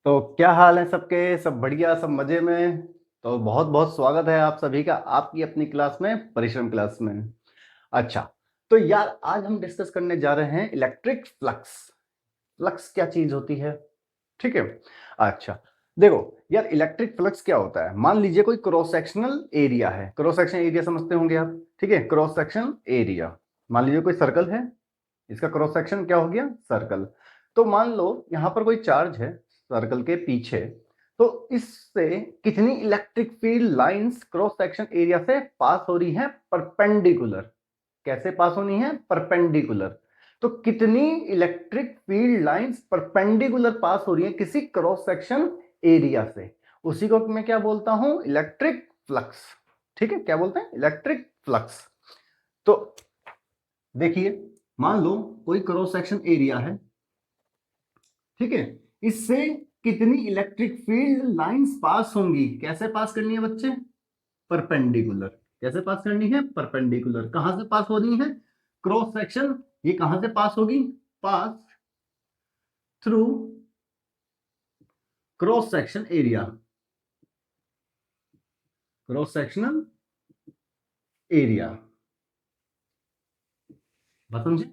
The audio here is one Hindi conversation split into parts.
तो क्या हाल है सबके? सब बढ़िया, सब मजे में? तो बहुत बहुत स्वागत है आप सभी का आपकी अपनी क्लास में, परिश्रम क्लास में। अच्छा, तो यार आज हम डिस्कस करने जा रहे हैं इलेक्ट्रिक फ्लक्स। फ्लक्स क्या चीज होती है? ठीक है। अच्छा, देखो यार, इलेक्ट्रिक फ्लक्स क्या होता है। मान लीजिए कोई क्रॉस सेक्शनल एरिया है। क्रॉस सेक्शन एरिया समझते होंगे आप, ठीक है। क्रॉस सेक्शन एरिया, मान लीजिए कोई सर्कल है, इसका क्रॉस सेक्शन क्या हो गया? सर्कल। तो मान लो यहां पर कोई चार्ज है सर्कल के पीछे, तो इससे कितनी electric field lines cross section area से पास हो रही है? परपेंडिकुलर। कैसे पास होनी है? परपेंडिकुलर। तो कितनी इलेक्ट्रिक फील्ड लाइंस परपेंडिकुलर पास हो रही है किसी क्रॉस सेक्शन एरिया से, उसी को मैं क्या बोलता हूं? Electric flux. ठीक है, क्या बोलते हैं? Electric flux. तो देखिए, मान लो कोई क्रॉस सेक्शन एरिया है, ठीक है। इससे कितनी इलेक्ट्रिक फील्ड लाइंस पास होंगी? कैसे पास करनी है बच्चे? परपेंडिकुलर। कैसे पास करनी है? परपेंडिकुलर। कहां से पास होनी है? Cross section. ये कहां से पास होगी? Pass through cross section area, cross sectional area. बात समझे?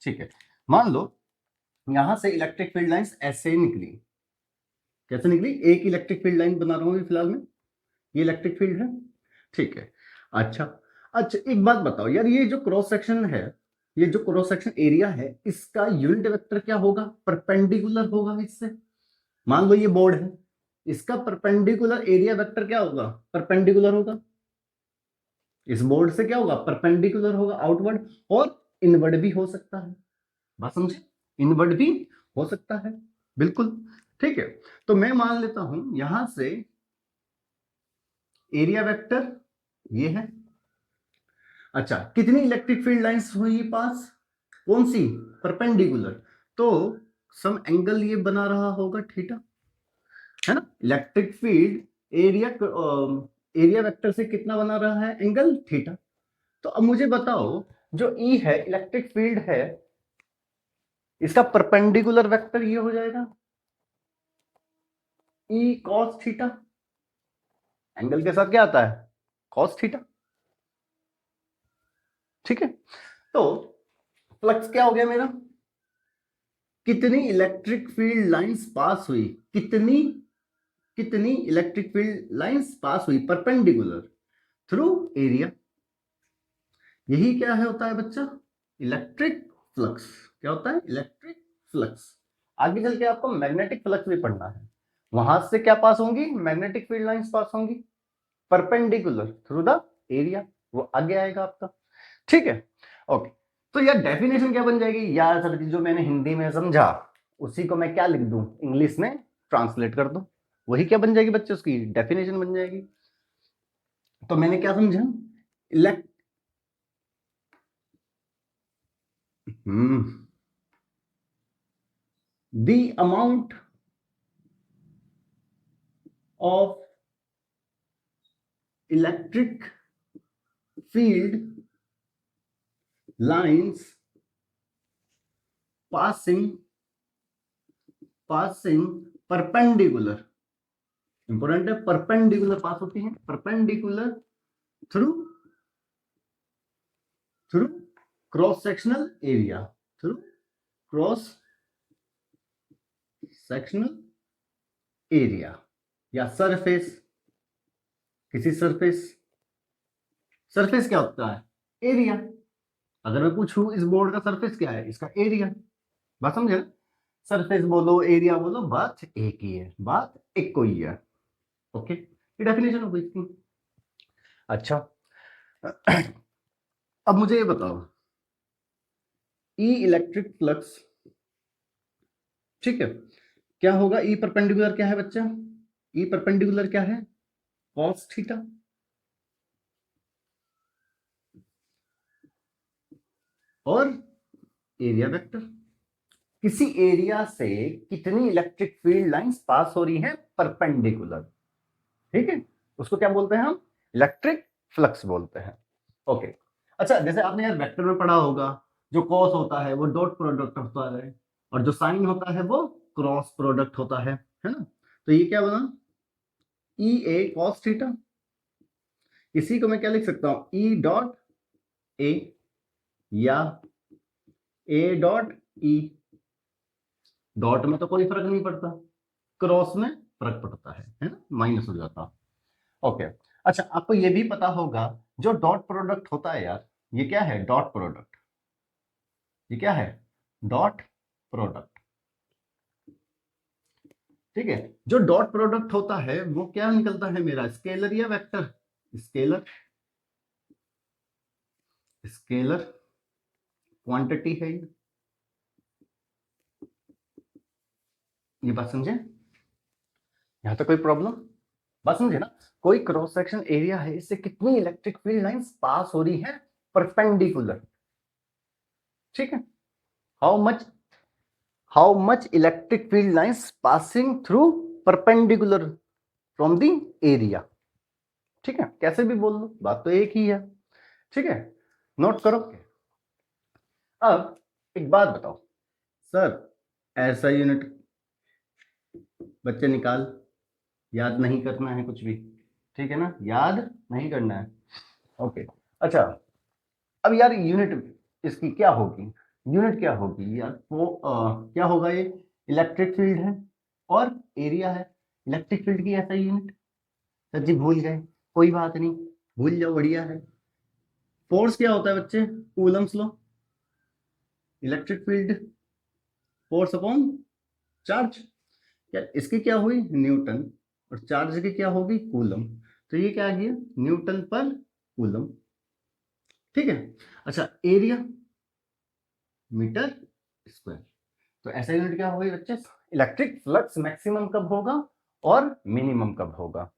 ठीक है। मान लो यहां से इलेक्ट्रिक फील्ड लाइंस ऐसे निकली। कैसे निकली? एक इलेक्ट्रिक फील्ड लाइन बना रहा हूं फिलहाल में, ये इलेक्ट्रिक फील्ड है, ठीक है। अच्छा, अच्छा एक बात बताओ यार, ये जो क्रॉस सेक्शन है, ये जो क्रॉस सेक्शन एरिया है, इसका यूनिट वेक्टर क्या होगा? परपेंडिकुलर होगा इससे। मान लो ये बोर्ड है, इसका परपेंडिकुलर एरिया वेक्टर क्या होगा? परपेंडिकुलर होगा। इस बोर्ड से क्या होगा? परपेंडिकुलर होगा आउटवर्ड, और इनवर्ड भी हो सकता है। बात समझे? इनवर्ड भी हो सकता है, बिल्कुल। ठीक है, तो मैं मान लेता हूं यहां से एरिया वेक्टर ये है। अच्छा, कितनी इलेक्ट्रिक फील्ड लाइंस हुई पास? कौन सी? परपेंडिकुलर। तो सम एंगल ये बना रहा होगा थीटा, है ना। Electric field area, area vector से कितना बना रहा है? Angle theta. तो अब मुझे बताओ, जो ई है, इलेक्ट्रिक फील्ड है, इसका परपेंडिकुलर वेक्टर ये हो जाएगा ई कॉस थीटा। एंगल के साथ क्या आता है? Cos theta. ठीक है, तो फ्लक्स क्या हो गया मेरा? कितनी इलेक्ट्रिक फील्ड लाइंस पास हुई? कितनी कितनी इलेक्ट्रिक फील्ड लाइंस पास हुई परपेंडिकुलर थ्रू एरिया। यही क्या है, होता है बच्चा? Electric flux. क्या होता है? Electric flux. आगे चल के आपको मैग्नेटिक फ्लक्स भी पढ़ना है। वहां से क्या पास होंगी? मैग्नेटिक फील्ड लाइंस पास होंगी परपेंडिकुलर थ्रू द एरिया। वो आगे आएगा आपका, ठीक है। ओके, तो यार डेफिनेशन क्या बन जाएगी? यार सर जो मैंने हिंदी में समझा उसी को मैं क्या लिख दूं? इंग्लिश में ट्रांसलेट कर दूं। वही क्या बन जाएगी बच्चे? उसकी डेफिनेशन बन जाएगी। तो मैंने क्या समझा? Elect the amount of electric field lines passing perpendicular, important है, परपेंडिकुलर पास होती है, perpendicular through through cross sectional area, through cross sectional area या सरफेस, किसी सरफेस। सरफेस क्या होता है? एरिया। अगर मैं पूछूं इस बोर्ड का सरफेस क्या है, इसका एरिया। बात समझे? सरफेस बोलो, एरिया बोलो, बात एक ही है, बात एक को ही है। ओके, ये डेफिनेशन हो गई इसकी। अच्छा, अब मुझे ये बताओ, ई इलेक्ट्रिक फ्लक्स, ठीक है, क्या होगा? ई परपेंडिकुलर क्या है बच्चा? ई परपेंडिकुलर क्या है? Cos theta. और एरिया वेक्टर। किसी एरिया से कितनी इलेक्ट्रिक फील्ड लाइंस पास हो रही हैं परपेंडिकुलर, ठीक है, उसको क्या बोलते हैं हम? इलेक्ट्रिक फ्लक्स बोलते हैं। ओके, अच्छा जैसे आपने यार वेक्टर में पढ़ा होगा, जो कॉस होता है वो डॉट प्रोडक्ट होता है, और जो साइन होता है वो क्रॉस प्रोडक्ट होता है है ना। तो ये क्या बना, ई ए कॉस थीटा। इसी को मैं क्या लिख सकता हूं, ई डॉट ए या ए डॉट ई। डॉट में तो कोई फर्क नहीं पड़ता, क्रॉस में फर्क पड़ता है ना, माइनस हो जाता। ओके। अच्छा, आपको ये भी पता होगा जो डॉट प्रोडक्ट होता है यार, ये क्या है, डॉट प्रोडक्ट। ये क्या है, डॉट प्रोडक्ट। ठीक है, जो डॉट प्रोडक्ट होता है वो क्या निकलता है मेरा, स्केलर या वेक्टर, स्केलर। स्केलर क्वांटिटी है ये बात समझे, यहां तक कोई प्रॉब्लम, बात समझे ना। कोई क्रॉस सेक्शन एरिया है, इससे कितनी इलेक्ट्रिक फील्ड लाइंस पास हो रही है परपेंडिकुलर। ठीक है, how much electric field lines passing through perpendicular from the area. ठीक है, कैसे भी बोल लो, बात तो एक ही है। ठीक है, नोट करो। अब एक बात बताओ सर, ऐसा यूनिट बच्चे निकाल, याद नहीं करना है कुछ भी, ठीक है ना, याद नहीं करना है। ओके। अच्छा, अब यार यूनिट इसकी क्या होगी, यूनिट क्या होगी यार, वो क्या होगा, ये इलेक्ट्रिक फील्ड है और एरिया है। इलेक्ट्रिक फील्ड की ऐसा यूनिट, सर जी भूल गए, कोई बात नहीं, भूल जाओ, बढ़िया है। फोर्स क्या होता है बच्चे, Coulomb's law. Electric field force upon charge, यार इसकी क्या हुई न्यूटन, और चार्ज की क्या होगी कूलम। तो ये क्या आ गया, न्यूटन पर कूलम। ठीक है। अच्छा, एरिया मीटर स्क्वायर। तो ऐसा यूनिट क्या होगी बच्चे, इलेक्ट्रिक फ्लक्स मैक्सिमम कब होगा और मिनिमम कब होगा,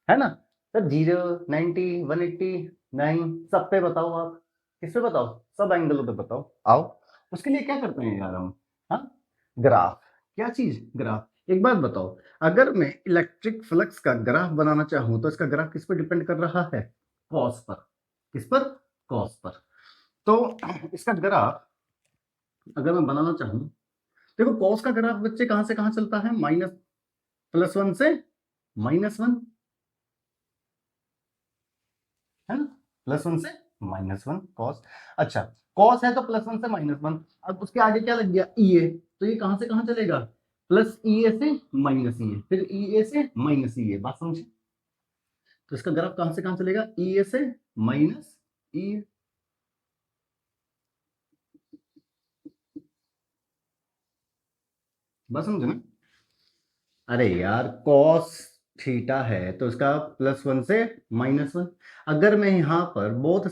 है ना। सर 0, 90, 180, 9 सब पे बताओ आप, किस पे बताओ, सब एंगलों पे बताओ, आओ। उसके लिए क्या करते हैं यार हम, हाँ, ग्राफ। क्या चीज, ग्राफ। एक बात बताओ, अगर मैं इलेक्ट्रिक फ्लक्स का ग्राफ बनाना चाहूं तो इसका ग्राफ किस पर डिपेंड कर रहा है, कॉस पर। किस पर, कॉस पर। तो इसका ग्राफ अगर मैं बनाना चाहूं, देखो कॉस का ग्राफ बच्चे कहां से कहां चलता है, +1 से -1, है ना, +1 से -1 कॉस। अच्छा, कॉस है तो +1 से -1, अब उसके आगे क्या लग गया, ई ए, तो ये कहां से कहां चलेगा, प्लस ई ए से माइनस ई ए, फिर ई ए से माइनस ई ए, बात समझे। तो इसका ग्राफ कहां से कहां चलेगा, ई ए से माइनस ई ए। बात समझे ना। अरे यार कॉस थीटा है तो इसका +1 से -1। अगर मैं यहां पर बोथ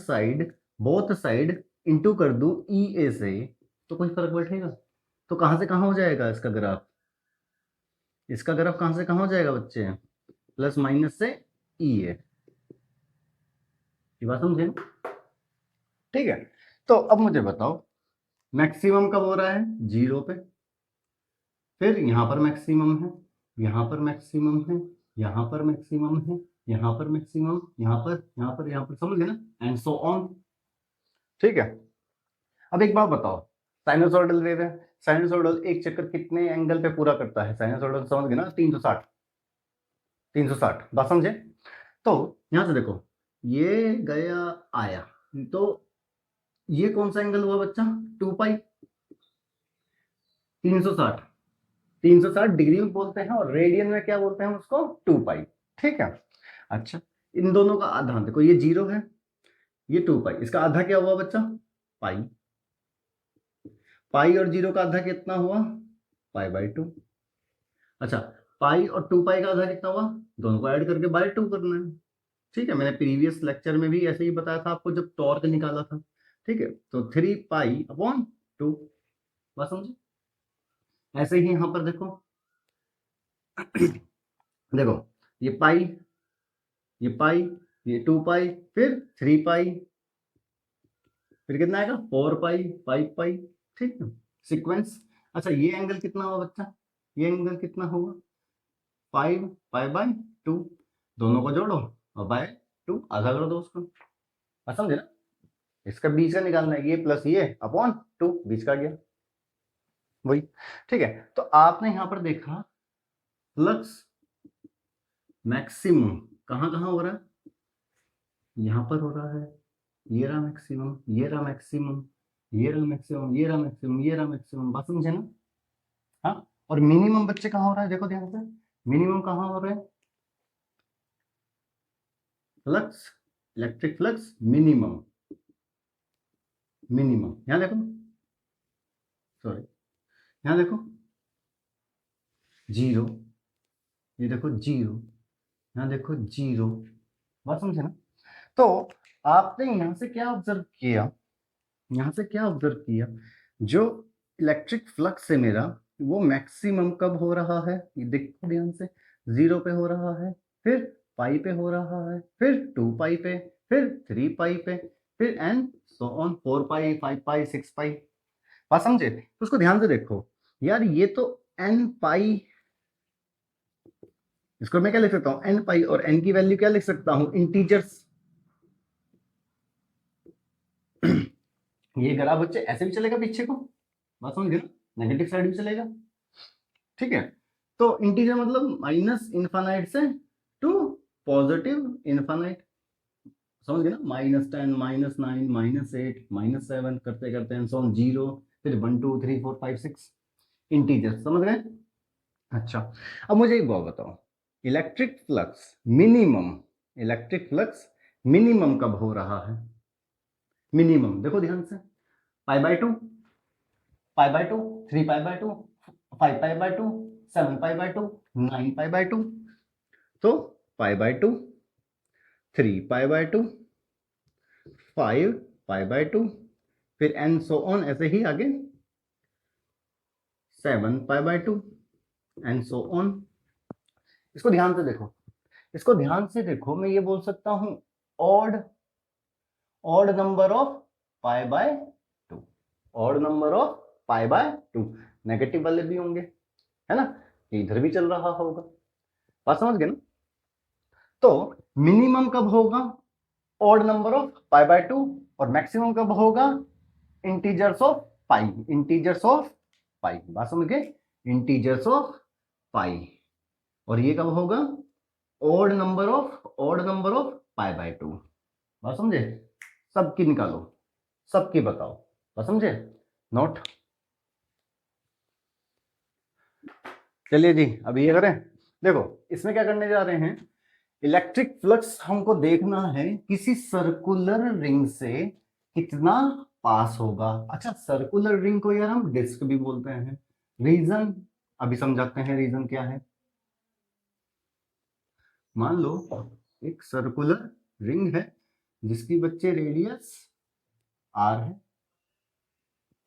साइड इंटू कर दूं ई ए से, तो कोई फर्क बैठेगा। तो कहां से कहां हो जाएगा इसका ग्राफ, इसका ग्राफ कहां से कहां हो जाएगा बच्चे, प्लस माइनस से ई ए। ये बात समझे ना? ठीक है, तो अब मुझे बताओ मैक्सिमम कब हो रहा है, 0 पे, फिर यहां पर मैक्सिमम है, यहां पर मैक्सिमम है, यहां पर मैक्सिमम है, यहां पर मैक्सिमम, यहां पर, समझ गए ना, एंड सो ऑन। ठीक है, अब एक बात बताओ, साइनसोइडल वेव है, साइनसोइडल एक चक्कर कितने एंगल पे पूरा करता है, साइनसोइडल समझ गए ना, 360, 360, बात समझे। तो यहां से देखो, ये गया आया, तो ये कौन सा एंगल हुआ बच्चा, 2 पाई, 360, 360 डिग्री में बोलते हैं, और रेडियन में क्या बोलते हैं उसको, 2 पाई। ठीक है। अच्छा, इन दोनों का आधा देखो, ये 0 है, ये 2 पाई, इसका आधा क्या हुआ बच्चा, पाई। पाई और 0 का आधा कितना हुआ, पाई/2। अच्छा, पाई और 2 पाई का आधा कितना हुआ, दोनों को ऐड करके /2 करना है। ठीक है, मैंने प्रीवियस लेक्चर में भी ऐसे ही बताया था आपको जब टॉर्क निकाला था। ठीक है, तो 3 पाई/2, बात समझे। ऐसे ही यहां पर देखो, देखो ये पाई, ये पाई, ये 2 पाई, फिर 3 पाई, फिर कितना आएगा, 4 पाई, 5 पाई। ठीक है, सीक्वेंस। अच्छा, ये एंगल कितना हुआ बच्चा, ये एंगल कितना होगा, 5 पाई/2, दोनों को जोड़ो और /2 आधा कर दो उसको, बात समझे ना। इसका बीच का निकालना है, ये प्लस ये अपॉन 2, बीच का गया वही। ठीक है, तो आपने यहां पर देखा फ्लक्स मैक्सिमम कहाँ कहाँ हो रहा है, यहाँ पर हो रहा है, ये रहा मैक्सिमम, ये रहा मैक्सिमम, ये रहा मैक्सिमम, ये रहा मैक्सिमम, ये रहा मैक्सिमम, बात समझे ना। हाँ, और मिनिमम बच्चे कहाँ हो रहा है, देखो ध्यान से, मिनिमम कहाँ हो रहा है, flux, electric flux minimum, minimum यहाँ देखो, सॉरी यहाँ देखो जीरो, ये देखो जीरो, यहाँ देखो जीरो, बात समझे ना। तो आपने यहाँ से क्या ऑब्जर्व किया, यहाँ से क्या ऑब्जर्व किया, जो इलेक्ट्रिक फ्लक्स है मेरा वो मैक्सिमम कब हो रहा है, ये देखो ध्यान से, 0 पे हो रहा है, फिर पाई पे हो रहा है, फिर 2 पाई पे, फिर 3 पाई पे, फिर एंड सो ऑन 4 पाई, 5 पाई, 6 पाई, बात समझे। तो उसको ध्यान से देखो यार, ये तो n पाई, इसको मैं क्या लिख सकता हूँ n पाई, और n की वैल्यू क्या लिख सकता हूँ, इंटीजर्स। ये ग्राफ बच्चे ऐसे भी चलेगा पीछे को, बात समझ गए ना, नेगेटिव साइड भी चलेगा, ठीक है। तो इंटीजर मतलब माइनस इनफाइनाइट से टू पॉजिटिव इनफाइनाइट, समझ गए ना, -10, -9, -8, -7 करते करते एंड सो ऑन 0, फिर 1 2 3 4 5 6 इंटीजर, समझ गए। अच्छा, अब मुझे एक बात बताओ, electric flux minimum, electric flux minimum कब हो रहा है, मिनिमम देखो ध्यान से, π/2, π/2, 3π/2, 5π/2, 7π/2, 9π/2, तो π/2, 3π/2, 5π/2, फिर एंड सो ऑन ऐसे ही आगे 7π/2 एंड सो ऑन। इसको ध्यान से देखो, इसको ध्यान से देखो, मैं ये बोल सकता हूं odd, odd number of π/2, odd number of π/2, negative वाले भी होंगे, है ना, इधर भी चल रहा होगा, बात समझ गए ना। तो मिनिमम कब होगा, ऑड नंबर ऑफ π/2, और मैक्सिमम कब होगा, integers of pi, integers of pi, बात समझ गए, इंटीजर्स ऑफ पाई, और ये कब होगा, odd number of, odd number of π/2, बात समझे। सबकी निकालो, सबकी बताओ, बात समझे, नोट। चलिए जी, अब ये करें, देखो इसमें क्या करने जा रहे हैं, इलेक्ट्रिक फ्लक्स हमको देखना है किसी सर्कुलर रिंग से कितना पास होगा। अच्छा, सर्कुलर रिंग को यार हम डिस्क भी बोलते हैं, रीजन अभी समझाते हैं, रीजन क्या है। मान लो एक सर्कुलर रिंग है जिसकी बच्चे रेडियस r है,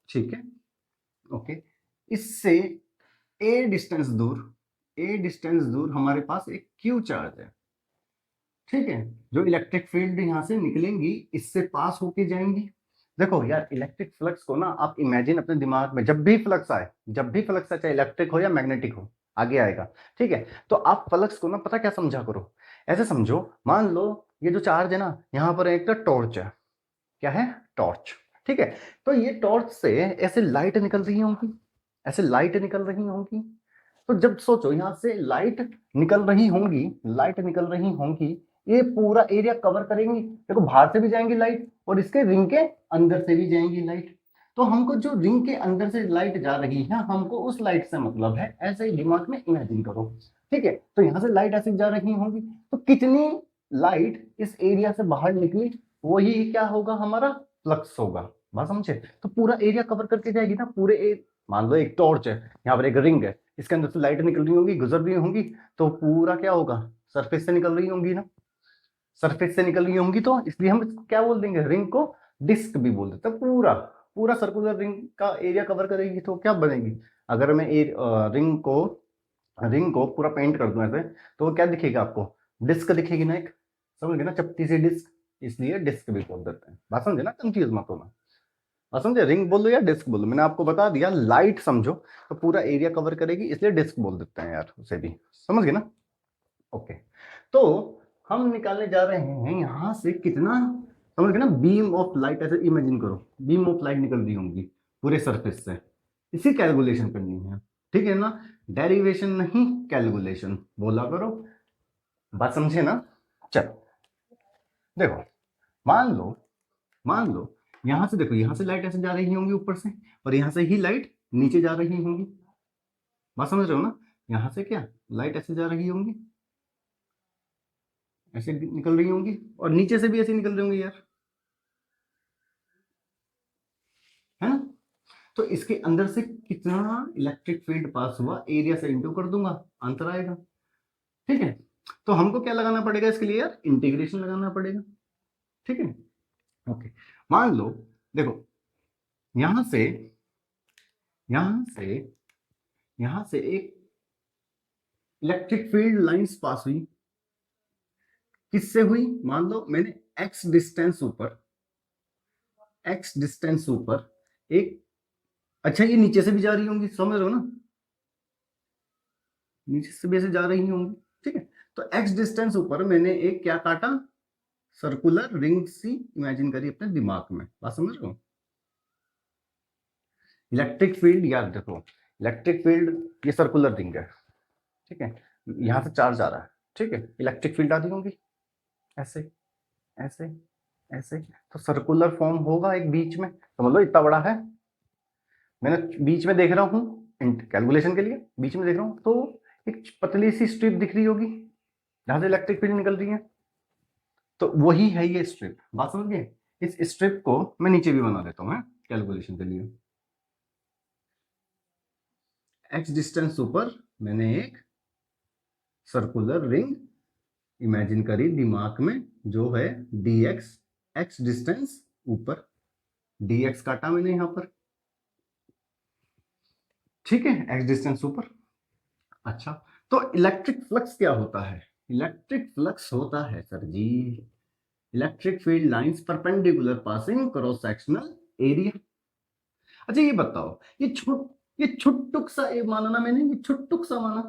ठीक है, ओके, इससे a डिस्टेंस दूर, a डिस्टेंस दूर हमारे पास एक q चार्ज है, ठीक है, जो इलेक्ट्रिक फील्ड यहाँ से निकलेंगी इससे पास होके जाएंगी। देखो यार, इलेक्ट्रिक फ्लक्स को ना आप इमेजिन अपने दिमाग में, जब भी फ्लक्स आए, जब भी फ्लक्स आए, चाहे इलेक्ट्रिक हो या मैग्नेटिक हो, आगे आएगा, ठीक है। तो आप फ्लक्स को ना पता क्या समझा करो, ऐसे समझो, मान लो ये जो चार्ज है ना, यहाँ पर एक टॉर्च है, क्या है, टॉर्च, ठीक है। तो ये टॉर्च से ऐसे लाइट निकल रही होंगी, ऐसे लाइट निकल रही होंगी, तो जब सोचो यहाँ से लाइट निकल रही होंगी, लाइट निकल रही होंगी, ये पूरा एरिया कवर करेंगी, देखो बाहर से भी जाएंगी लाइट और इसके रिंग के अंदर से भी जाएंगी लाइट। तो हमको जो रिंग के अंदर से लाइट जा रही है, हमको उस लाइट से मतलब है, ऐसे ही दिमाग में इमेजिन करो, ठीक है। तो यहाँ से लाइट ऐसे जा रही होंगी, तो कितनी लाइट इस एरिया से बाहर निकली, वही क्या होगा, हमारा फ्लक्स होगा, बात समझे। तो पूरा एरिया कवर करके जाएगी ना, पूरे मान लो एक टॉर्च है, यहाँ पर एक रिंग है, इसके अंदर से लाइट निकल रही होंगी, गुजर रही होंगी, तो पूरा क्या होगा, सरफेस से निकल रही होंगी ना, सरफेस से निकल रही होंगी, तो इसलिए हम इसको क्या बोल देंगे, रिंग को डिस्क भी बोल देते हैं। पूरा पूरा सर्कुलर रिंग का एरिया कवर करेगी तो क्या बनेगी, अगर मैं रिंग को पूरा पेंट कर दूं ऐसे, तो वो क्या दिखेगा आपको, डिस्क दिखेगी ना एक, समझ गए ना, चपटी सी डिस्क, इसलिए डिस्क भी बोल देते हैं, बात समझे ना, कंफ्यूज मत होना, बात समझे, रिंग बोलो या डिस्क बोलो, मैंने आपको बता दिया, लाइट समझो तो पूरा एरिया कवर करेगी, इसलिए डिस्क बोल देते हैं यार, उसे भी समझ गए ना, ओके। तो हम निकालने जा रहे हैं यहां से कितना, समझ गए ना, बीम ऑफ लाइट, ऐसे इमेजिन करो बीम ऑफ लाइट निकल रही होंगी पूरे सरफेस से, इसी कैलकुलेशन करनी है, ठीक है ना। डेरिवेशन नहीं, कैलकुलेशन बोला करो। बात समझे ना? चलो देखो, मान लो यहां से, देखो यहां से लाइट ऐसे जा रही होंगी ऊपर से, और यहां से ही लाइट नीचे जा रही होंगी। बात समझ रहे हो ना? यहां से क्या लाइट ऐसे जा रही होंगी, ऐसे निकल रही होंगी, और नीचे से भी ऐसे निकल रही होंगी यार, है ना? तो इसके अंदर से कितना इलेक्ट्रिक फील्ड पास हुआ, एरिया से इंटू कर दूंगा, आंसर आएगा। ठीक है, तो हमको क्या लगाना पड़ेगा इसके लिए यार? इंटीग्रेशन लगाना पड़ेगा। ठीक है, ओके। मान लो देखो, यहां से यहां से यहां से एक इलेक्ट्रिक फील्ड लाइंस पास हुई, किससे हुई? मान लो मैंने एक्स डिस्टेंस ऊपर एक, अच्छा ये नीचे से भी जा रही होंगी, समझ रहे हो ना? नीचे से भी ऐसे जा रही होंगी। ठीक है, तो एक्स डिस्टेंस ऊपर मैंने एक क्या काटा? सर्कुलर रिंग सी इमेजिन करी अपने दिमाग में। बात समझ रहे हो? इलेक्ट्रिक फील्ड याद देखो, इलेक्ट्रिक फील्ड ये सर्कुलर रिंग है। ठीक है, यहां से चार्ज आ रहा है। ठीक है, इलेक्ट्रिक फील्ड आती होंगी ऐसे ऐसे ऐसे, तो सर्कुलर फॉर्म होगा एक बीच में, तो मतलब इतना बड़ा है, मैंने बीच में देख रहा हूँ कैलकुलेशन के लिए, बीच में देख रहा हूँ, तो एक पतली सी स्ट्रिप दिख रही होगी जहां से इलेक्ट्रिक फील्ड निकल रही है, तो वही है ये स्ट्रिप। बात समझ गए? इस स्ट्रिप को मैं नीचे भी बना देता हूँ कैलकुलेशन के लिए। एक्स डिस्टेंस ऊपर मैंने एक सर्कुलर रिंग इमेजिन करी दिमाग में, जो है dx, एक्स डिस्टेंस ऊपर dx काटा मैंने यहां पर। ठीक है, एक्स डिस्टेंस ऊपर। अच्छा, तो इलेक्ट्रिक फ्लक्स क्या होता है? इलेक्ट्रिक फ्लक्स होता है sir ji, electric field lines perpendicular passing cross sectional area. अच्छा ये बताओ, ये छुट्टुक सा माना ना मैंने, ये छुट्टुक सा माना,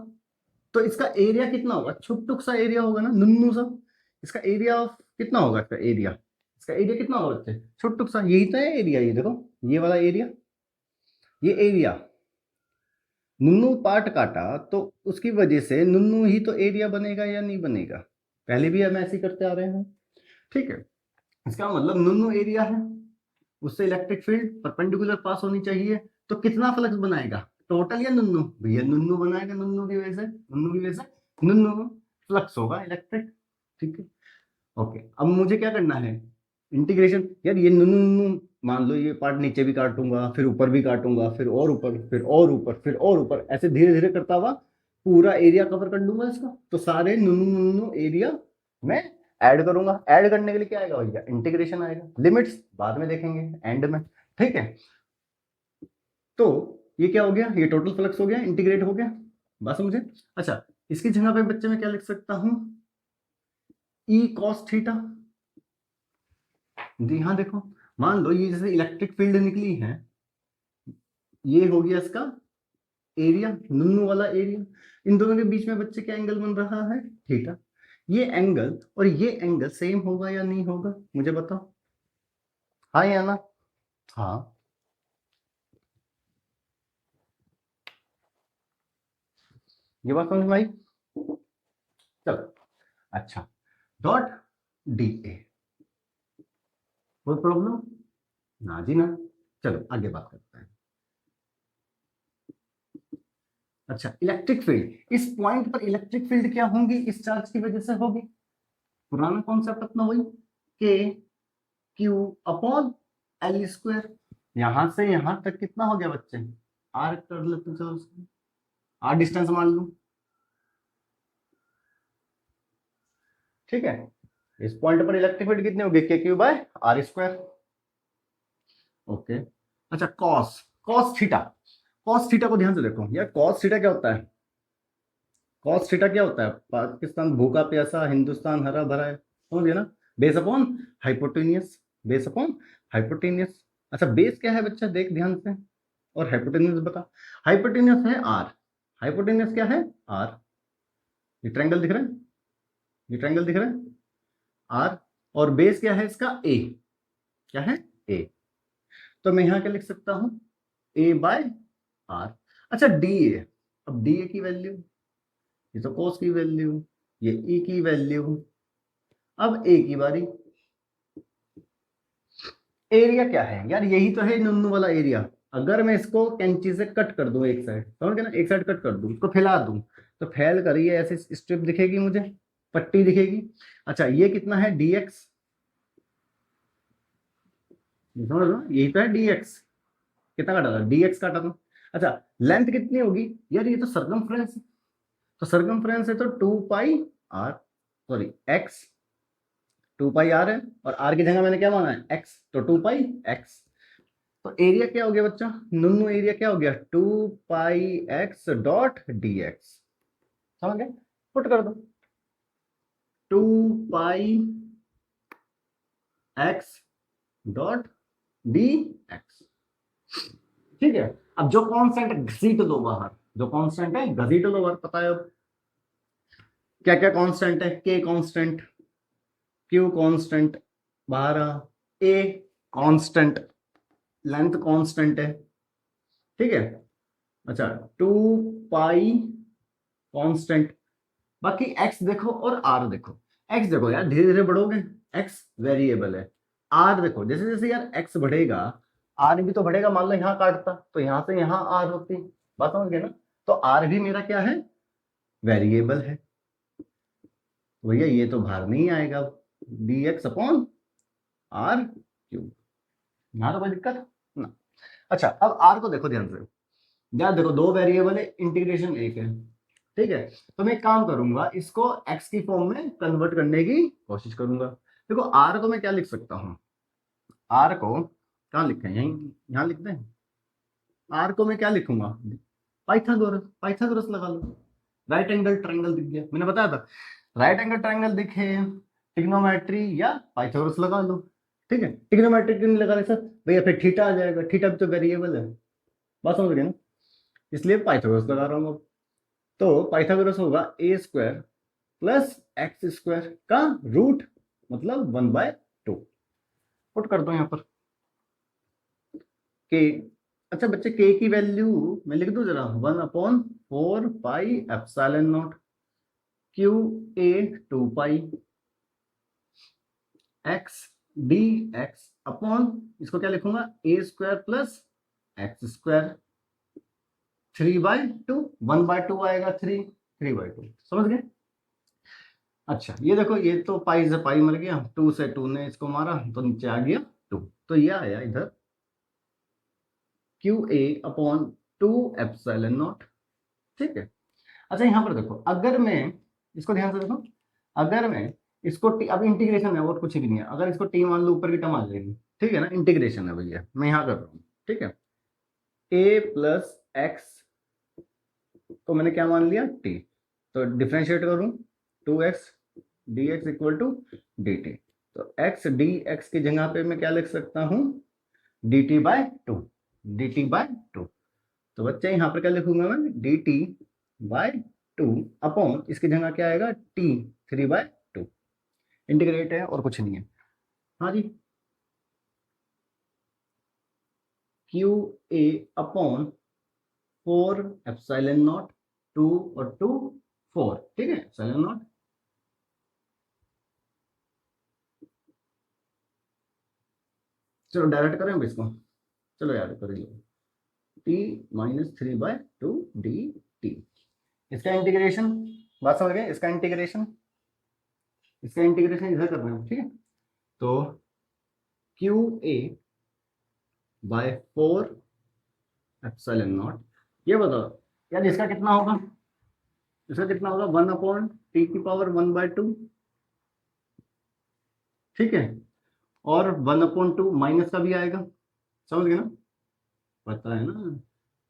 तो इसका एरिया कितना होगा? छुट्टुक सा एरिया होगा ना, नुन्नू सा। इसका एरिया कितना होगा? इसका एरिया कितना होगा बच्चे? छुट्टुक सा, यही तो है एरिया। ये देखो, ये वाला एरिया, ये एरिया नुन्नू पार्ट काटा, तो उसकी वजह से नुन्नू ही तो एरिया बनेगा या नहीं बनेगा? पहले भी हम ऐसे ही करते आ रहे हैं। ठीक है, इसका मतलब नुन्नू एरिया है, उससे इलेक्ट्रिक फील्ड परपेंडिकुलर पास होनी चाहिए, तो कितना फ्लक्स बनाएगा? टोटल या नुन्नू? भैया नुन्नू बनाएगा, नुन्नू फ्लक्स होगा इलेक्ट्रिक। ठीक है, ओके। अब मुझे क्या करना है? इंटीग्रेशन। यार ये नुन्नू नुन्नू मान लो, ये पार्ट नीचे भी काटूंगा, फिर ऊपर भी काटूंगा, फिर और ऊपर, फिर और ऊपर, फिर और ऊपर, ऐसे धीरे धीरे करता हुआ पूरा एरिया कवर कर लूंगा इसका, तो सारे नुन्नू नुन्नू एरिया में ऐड करूंगा। ऐड करने के लिए क्या आएगा भैया? इंटीग्रेशन आएगा। लिमिट्स बाद में देखेंगे एंड में। ठीक है, तो ये क्या हो गया? ये टोटल फ्लक्स हो गया, इंटीग्रेट हो गया। बात समझे? अच्छा, इसकी जगह पे बच्चे में क्या लिख सकता हूं? E cos theta. यहां देखो, मान लो ये जैसे इलेक्ट्रिक फील्ड निकली है, ये हो गया इसका एरिया, नुन्नू वाला एरिया। इन दोनों के बीच में बच्चे क्या एंगल बन रहा है? थीटा। ये एंगल और ये एंगल सेम होगा या नहीं होगा? मुझे बताओ, हाँ या ना? हाँ, ये बात समझ में आई? चलो, अच्छा, डॉट डी ए, कोई प्रॉब्लम ना जी ना? चलो आगे बात करते हैं। अच्छा, इलेक्ट्रिक फील्ड, इस पॉइंट पर इलेक्ट्रिक फील्ड क्या होंगी? इस चार्ज की वजह से होगी। पुराना कॉन्सेप्ट अपना वही, के क्यू अपॉन एल स्क्वायर। यहां से यहां तक कितना हो गया बच्चे? आर कर लेते, चलो उसको आर डिस्टेंस मान लूं। ठीक है, इस पॉइंट पर इलेक्ट्रिक फील्ड कितनी होगी? K Q by R square. Okay, अच्छा, cos cos theta, cos theta को ध्यान से देखो यार। कॉस थीटा क्या होता है? कॉस थीटा क्या होता है? पाकिस्तान भूखा प्यासा, हिंदुस्तान हरा भरा है, समझ गए ना? Base upon hypotenuse, base upon hypotenuse. अच्छा, बेस क्या है बच्चा? देख ध्यान से, और हाइपोटेनियस बता। हाइपोटेनियस है आर, हाइपोटेनियस क्या है? आर। ये ट्रायंगल दिख रहा है, ये ट्रायंगल दिख रहा है, आर। और बेस क्या है इसका? ए। क्या है? ए। तो मैं यहां क्या लिख सकता हूं? ए बाय आर। अच्छा, डी ए, अब डी ए की वैल्यू, ये तो कोस की वैल्यू, ये ई की वैल्यू। अब ए की बारी। एरिया क्या है यार, यही तो है नुन्नू वाला एरिया। अगर मैं इसको कैंची से कट कर दूं एक साइड, समझ गए ना, एक साइड कट कर दूं, इसको फैला दूं, तो फैल कर ये ऐसे स्ट्रिप दिखेगी मुझे, पट्टी दिखेगी। अच्छा ये कितना है dx, समझ लो यही तो है dx। कितना काटा था, dx काटा था। अच्छा लेंथ कितनी होगी यार, ये तो सर्कमफ्रेंस है, तो सर्कमफ्रेंस है तो 2 पाई r, सॉरी x, 2 पाई r है, और r की जगह मैंने क्या माना है x, तो 2 पाई x। तो एरिया क्या हो गया बच्चा, नुन्नू एरिया क्या हो गया, 2 पाई x डॉट dx। समझ गए, पुट कर दो 2 पाई x डॉट dx। ठीक है, अब जो कांस्टेंट घसीट दो बाहर, जो कांस्टेंट है घसीट दो बाहर, पता है अब क्या क्या कांस्टेंट है, k कांस्टेंट, q कांस्टेंट बाहर आ, a कांस्टेंट, लेंथ कांस्टेंट है। ठीक है, अच्छा 2 पाई कांस्टेंट, बाकी x देखो और r देखो। x देखो यार धीरे धीरे बढ़ोगे, x वेरिएबल है। r देखो जैसे जैसे यार x बढ़ेगा, r भी तो बढ़ेगा। मान लो यहाँ काटता तो यहाँ से यहाँ r होती, बात समझ गए ना। तो r भी मेरा क्या है, वेरिएबल है। भैया ये तो बाहर नहीं आएगा, dx अपॉन r क्यूब, यहाँ तो कोई दिक्कत ना। अच्छा अब r को देखो ध्यान से, यार देखो दो वेरिएबल है, इंटीग्रेशन एक है। ठीक है, तो मैं एक काम करूंगा, इसको x की फॉर्म में कन्वर्ट करने की कोशिश करूंगा। देखो r को मैं क्या लिख सकता हूँ, r को कहाँ लिखें, यहीं यहाँ लिखते हैं। r को मैं क्या लिखूंगा, पाइथागोरस, पाइथागोरस लगा लो। राइट एंगल ट्रायंगल दिख गया, मैंने बताया था राइट एंगल ट्रायंगल दिखे, ट्रिग्नोमेट्री या पाइथागोरस लगा लो। ठीक है, ट्रिग्नोमेट्री क्यों नहीं लगा रहे सर, भैया फिर थीटा आ जाएगा, थीटा भी तो वेरिएबल है, बात समझ गए ना, इसलिए पाइथागोरस लगा रहा हूँ अब। तो पाइथागोरस होगा ए स्क्वायर प्लस एक्स स्क्वायर का रूट, मतलब 1/2। पुट कर दो यहाँ पर के। अच्छा बच्चे के की वैल्यू मैं लिख दूं जरा, 1/4 pi epsilon not Q A 2 pi x D x upon, इसको क्या लिखूंगा, ए स्क्वायर प्लस एक्स स्क्वायर 3/2, 1/2 आएगा 3/2, समझ गए। अच्छा ये देखो, ये तो पाई से पाई मर गया, 2 से 2 ने इसको मारा तो नीचे आ गया 2, तो ये आया इधर Q A upon 2 epsilon not. ठीक है, अच्छा यहाँ पर देखो, अगर मैं इसको ध्यान से देखो, अगर मैं इसको अब इंटीग्रेशन है और कुछ भी नहीं है, अगर इसको टी मान लो, ऊपर की टर्म आ जाएगी। ठीक है ना, इंटीग्रेशन है भैया, मैं यहाँ कर रहा हूँ। ठीक है, ए प्लस एक्स को मैंने क्या मान लिया, टी, तो डिफ्रेंशिएट करूँ 2x dx equal to dt, तो x dx की जगह पे मैं क्या लिख सकता हूँ, dt/2, dt/2। तो बच्चे यहाँ पर क्या लिखूंगा मैं, dt/2 अपॉन, इसकी जगह क्या आएगा, t 3/2। इंटीग्रेट है और कुछ नहीं है। हाँ जी, Q A upon 4 epsilon naught, 2 और 2 4। ठीक है, एप्सिलॉन नॉट, चलो डायरेक्ट करें अब इसको, चलो याद कर लो, t-3/2 dt, इसका इंटीग्रेशन, बात समझ गए, इसका इंटीग्रेशन, इसका इंटीग्रेशन इधर करना है। ठीक है, तो q a by 4 epsilon naught, ये बताओ यार इसका कितना होगा, इसका कितना होगा, 1/t⁻1/2। ठीक है, और 1/2 माइनस का भी आएगा, समझ गए ना, पता है ना,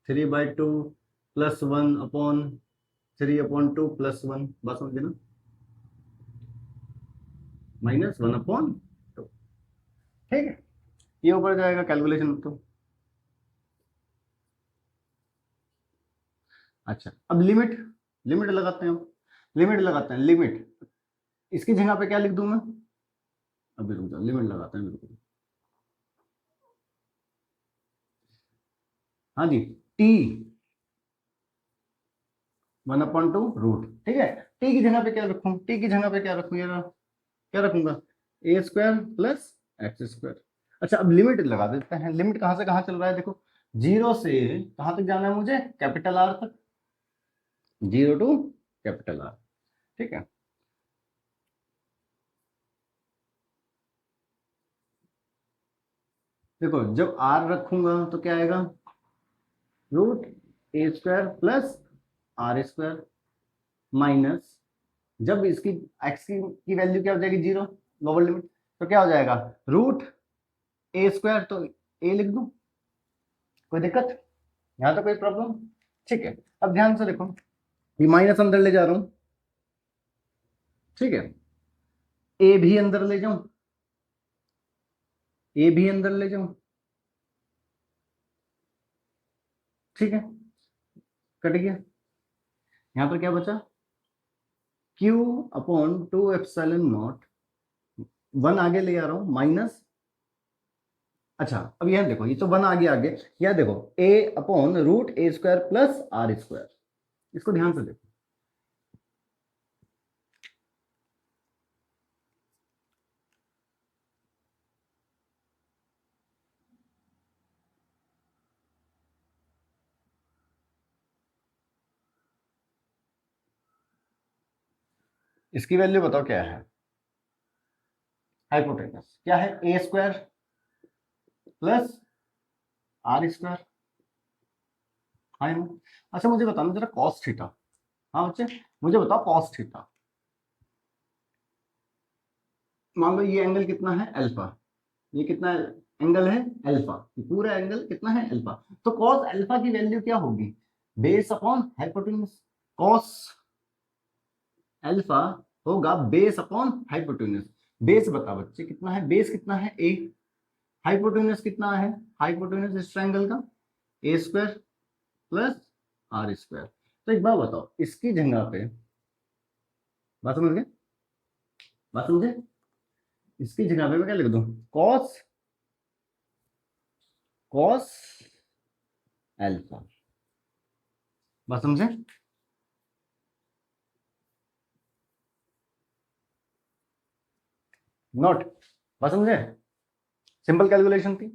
3/2 प्लस 1/3/2 प्लस 1, बात समझ गए ना, माइनस 1/2। ठीक है, ये ऊपर जाएगा कैलकुलेशन तो। अच्छा अब लिमिट, लिमिट लगाते हैं, लिमिट लगाते हैं, लिमिट, इसकी जगह पे क्या लिख दूं मैं, अभी रुक जाओ, लिमिट लगाते हैं बिल्कुल। हाँ जी, टी 1/2 रूट, ठीक है। टी की जगह पे क्या रखूं, टी की जगह पे क्या रखूं यार, क्या रखूंगा, ए स्क्वायर प्लस एक्स स्क्वायर। अच्छा अब लिमिट लगा देते हैं, लिमिट कहां से कहां चल रहा है, देखो 0 से कहां तक जाना है मुझे, कैपिटल आर तक, 0 टू कैपिटल आर, ठीक है। देखो जब आर रखूंगा तो क्या आएगा, root a square plus r square, minus जब इसकी एक्स की वैल्यू क्या हो जाएगी, 0, लोअर लिमिट, तो क्या हो जाएगा, रूट ए स्क्वायर, तो ए लिख दूं, कोई दिक्कत, यहां तो कोई प्रॉब्लम, ठीक है। अब ध्यान से देखो, ये माइनस अंदर ले जा रहा हूं, ठीक है, ए भी अंदर ले जाऊं, ए भी अंदर ले जाऊं, ठीक है, कट गया। यहां पर क्या बचा, Q/2 एप्सिलॉन नॉट, 1 आगे ले आ रहा हूं, माइनस, अच्छा अब यह देखो, ये तो 1 आगे आगे, यह देखो A/√A² प्लस आर स्क्वायर, इसको ध्यान से देखो, इसकी वैल्यू बताओ क्या है, हाइपोटेनस क्या है, ए स्क्वायर प्लस आर स्क्वायर, हाँ है ना? अच्छा मुझे बताना जरा कॉस थीटा, हाँ बच्चे मुझे बताओ कॉस थीटा, मान लो ये एंगल कितना है अल्फा, ये कितना एंगल है अल्फा, ये पूरा एंगल कितना है अल्फा, तो कॉस अल्फा की वैल्यू क्या होगी, base upon hypotenuse, cos alpha होगा बेस अपॉन हाइपोटेनस, बेस बता बच्चे कितना है, बेस कितना है ए, हाइपोटेनस कितना है, हाइपोटेनस इस ट्रायंगल का ए स्क्वायर प्लस आर स्क्वायर। तो एक बात बताओ, इसकी जगह पे, बात समझ गए, बात समझे, इसकी जगह पे मैं क्या लिख दूं, कॉस, कॉस अल्फा, बात समझे, नॉट, बात समझे, सिंपल कैलकुलेशन थी,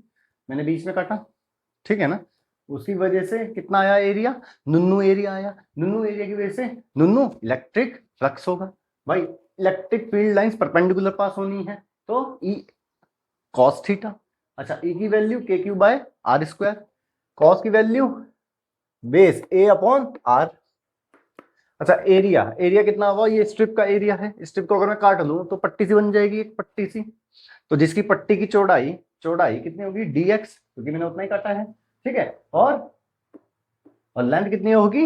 मैंने बीच में काटा, ठीक है ना, उसी वजह से कितना आया एरिया, नुन्नू एरिया आया, नुन्नू एरिया की वजह से नुन्नू इलेक्ट्रिक फ्लक्स होगा, भाई इलेक्ट्रिक फील्ड लाइंस परपेंडिकुलर पास होनी है, तो ई कॉस थीटा, अच्छा ई की value K Q by R square, cos की value base A upon R, अच्छा एरिया, एरिया कितना हुआ, ये स्ट्रिप का एरिया है, स्ट्रिप को अगर मैं काट लूं तो पट्टी सी बन जाएगी, एक पट्टी सी, तो जिसकी पट्टी की चौड़ाई, चौड़ाई कितनी होगी dx, क्योंकि मैंने उतना ही काटा है, ठीक है, और लेंथ कितनी होगी,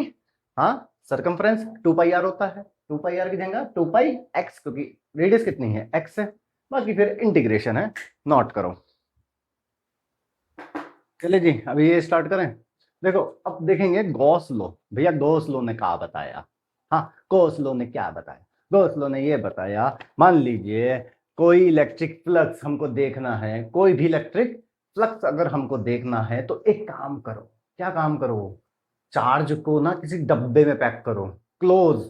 हाँ सरकमफ्रेंस 2πr होता है, 2πr की जगह 2πx, क्योंकि रेडियस कितनी है x है, बाकी फिर इंटीग्रेशन है, नोट करो। चलिए जी अभी ये स्टार्ट करें, देखो अब देखेंगे गॉस लॉ, भैया गॉस लॉ ने क्या बताया, हाँ गॉस लॉ ने क्या बताया, गॉस लॉ ने ये बताया, मान लीजिए कोई इलेक्ट्रिक फ्लक्स हमको देखना है, कोई भी इलेक्ट्रिक फ्लक्स अगर हमको देखना है तो एक काम करो, क्या काम करो, चार्ज को ना किसी डब्बे में पैक करो, क्लोज,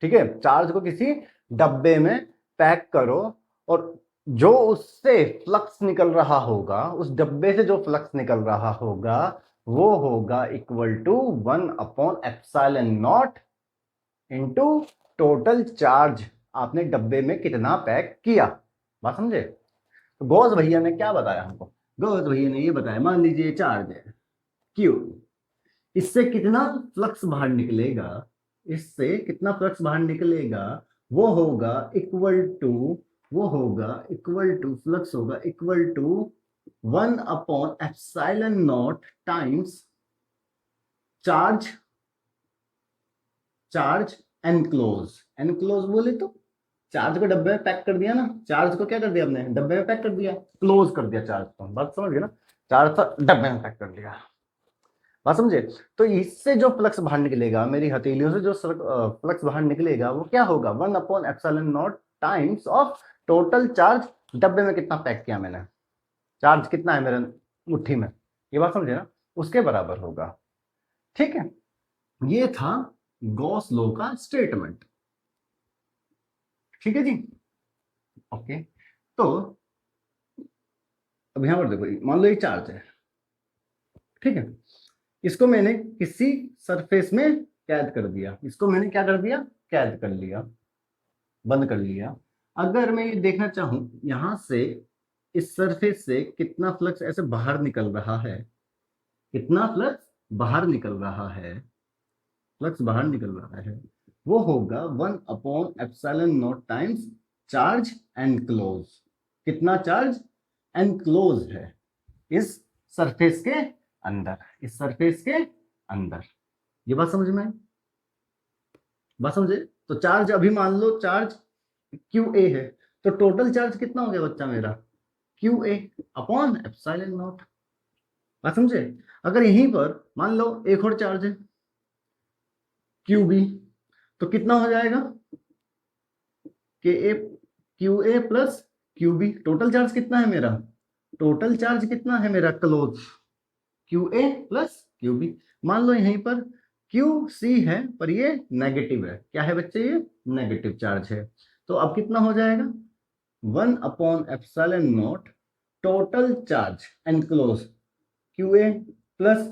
ठीक है, चार्ज को किसी डब्बे में पैक करो, और जो उससे फ्लक्स निकल रहा होगा, उस डब्बे से जो फ्लक्स निकल रहा होगा वो होगा इक्वल टू 1/एप्सिलॉन नॉट इंटू टोटल चार्ज आपने डब्बे में कितना पैक किया, बात समझे। तो गॉस भैया ने क्या बताया हमको, गॉस भैया ने ये बताया, मान लीजिए चार्ज है क्यू, इससे कितना फ्लक्स बाहर निकलेगा, इससे कितना फ्लक्स बाहर निकलेगा, वो होगा इक्वल टू, वो होगा इक्वल टू, फ्लक्स होगा इक्वल टू 1/एप्सिलॉन naught times charge, charge enclose, enclose बोले तो चार्ज को डब्बे में पैक कर दिया ना, चार्ज को क्या कर दिया हमने डब्बे में पैक कर दिया, क्लोज कर दिया चार्ज को, बात समझ गए ना, चार्ज था डब्बे में पैक कर दिया, बात समझे। तो इससे जो फ्लक्स बाहर निकलेगा, मेरी हथेलियों से जो फ्लक्स बाहर निकलेगा वो क्या होगा, 1/एप्सिलॉन naught times of total charge, डब्बे में कितना पैक किया मैंने, चार्ज कितना है मेरे मुट्ठी में, ये बात समझे ना, उसके बराबर होगा, ठीक है। ये था गॉस लॉ का स्टेटमेंट। ठीक है जी, ओके। तो अब यहां पर देखो, मान लो ये चार्ज है, ठीक है, इसको मैंने किसी सरफेस में कैद कर दिया, इसको मैंने क्या कर दिया, कैद कर लिया, बंद कर लिया। अगर मैं ये देखना चाहूं यहां से, इस सरफेस से कितना फ्लक्स ऐसे बाहर निकल रहा है, कितना फ्लक्स बाहर निकल रहा है, फ्लक्स बाहर निकल रहा है, वो होगा 1/ε0 टाइम्स चार्ज एनक्लोज। कितना चार्ज एनक्लोज है इस सरफेस के अंदर, इस सरफेस के अंदर। ये बात समझ में आई? बात समझे? तो चार्ज अभी मान लो चार्ज QA है, तो टोटल चार्ज कितना हो गया बच्चा मेरा, QA/ε0। बात समझे? अगर यहीं पर मान लो एक और चार्ज है QB, तो कितना हो जाएगा, QA plus QB। Total charge कितना है मेरा, टोटल चार्ज कितना है मेरा क्लोज, QA प्लस QB। मान लो यहीं पर QC है पर ये नेगेटिव है, क्या है बच्चे, ये नेगेटिव चार्ज है। तो अब कितना हो जाएगा, 1/ε0 total charge enclose QA plus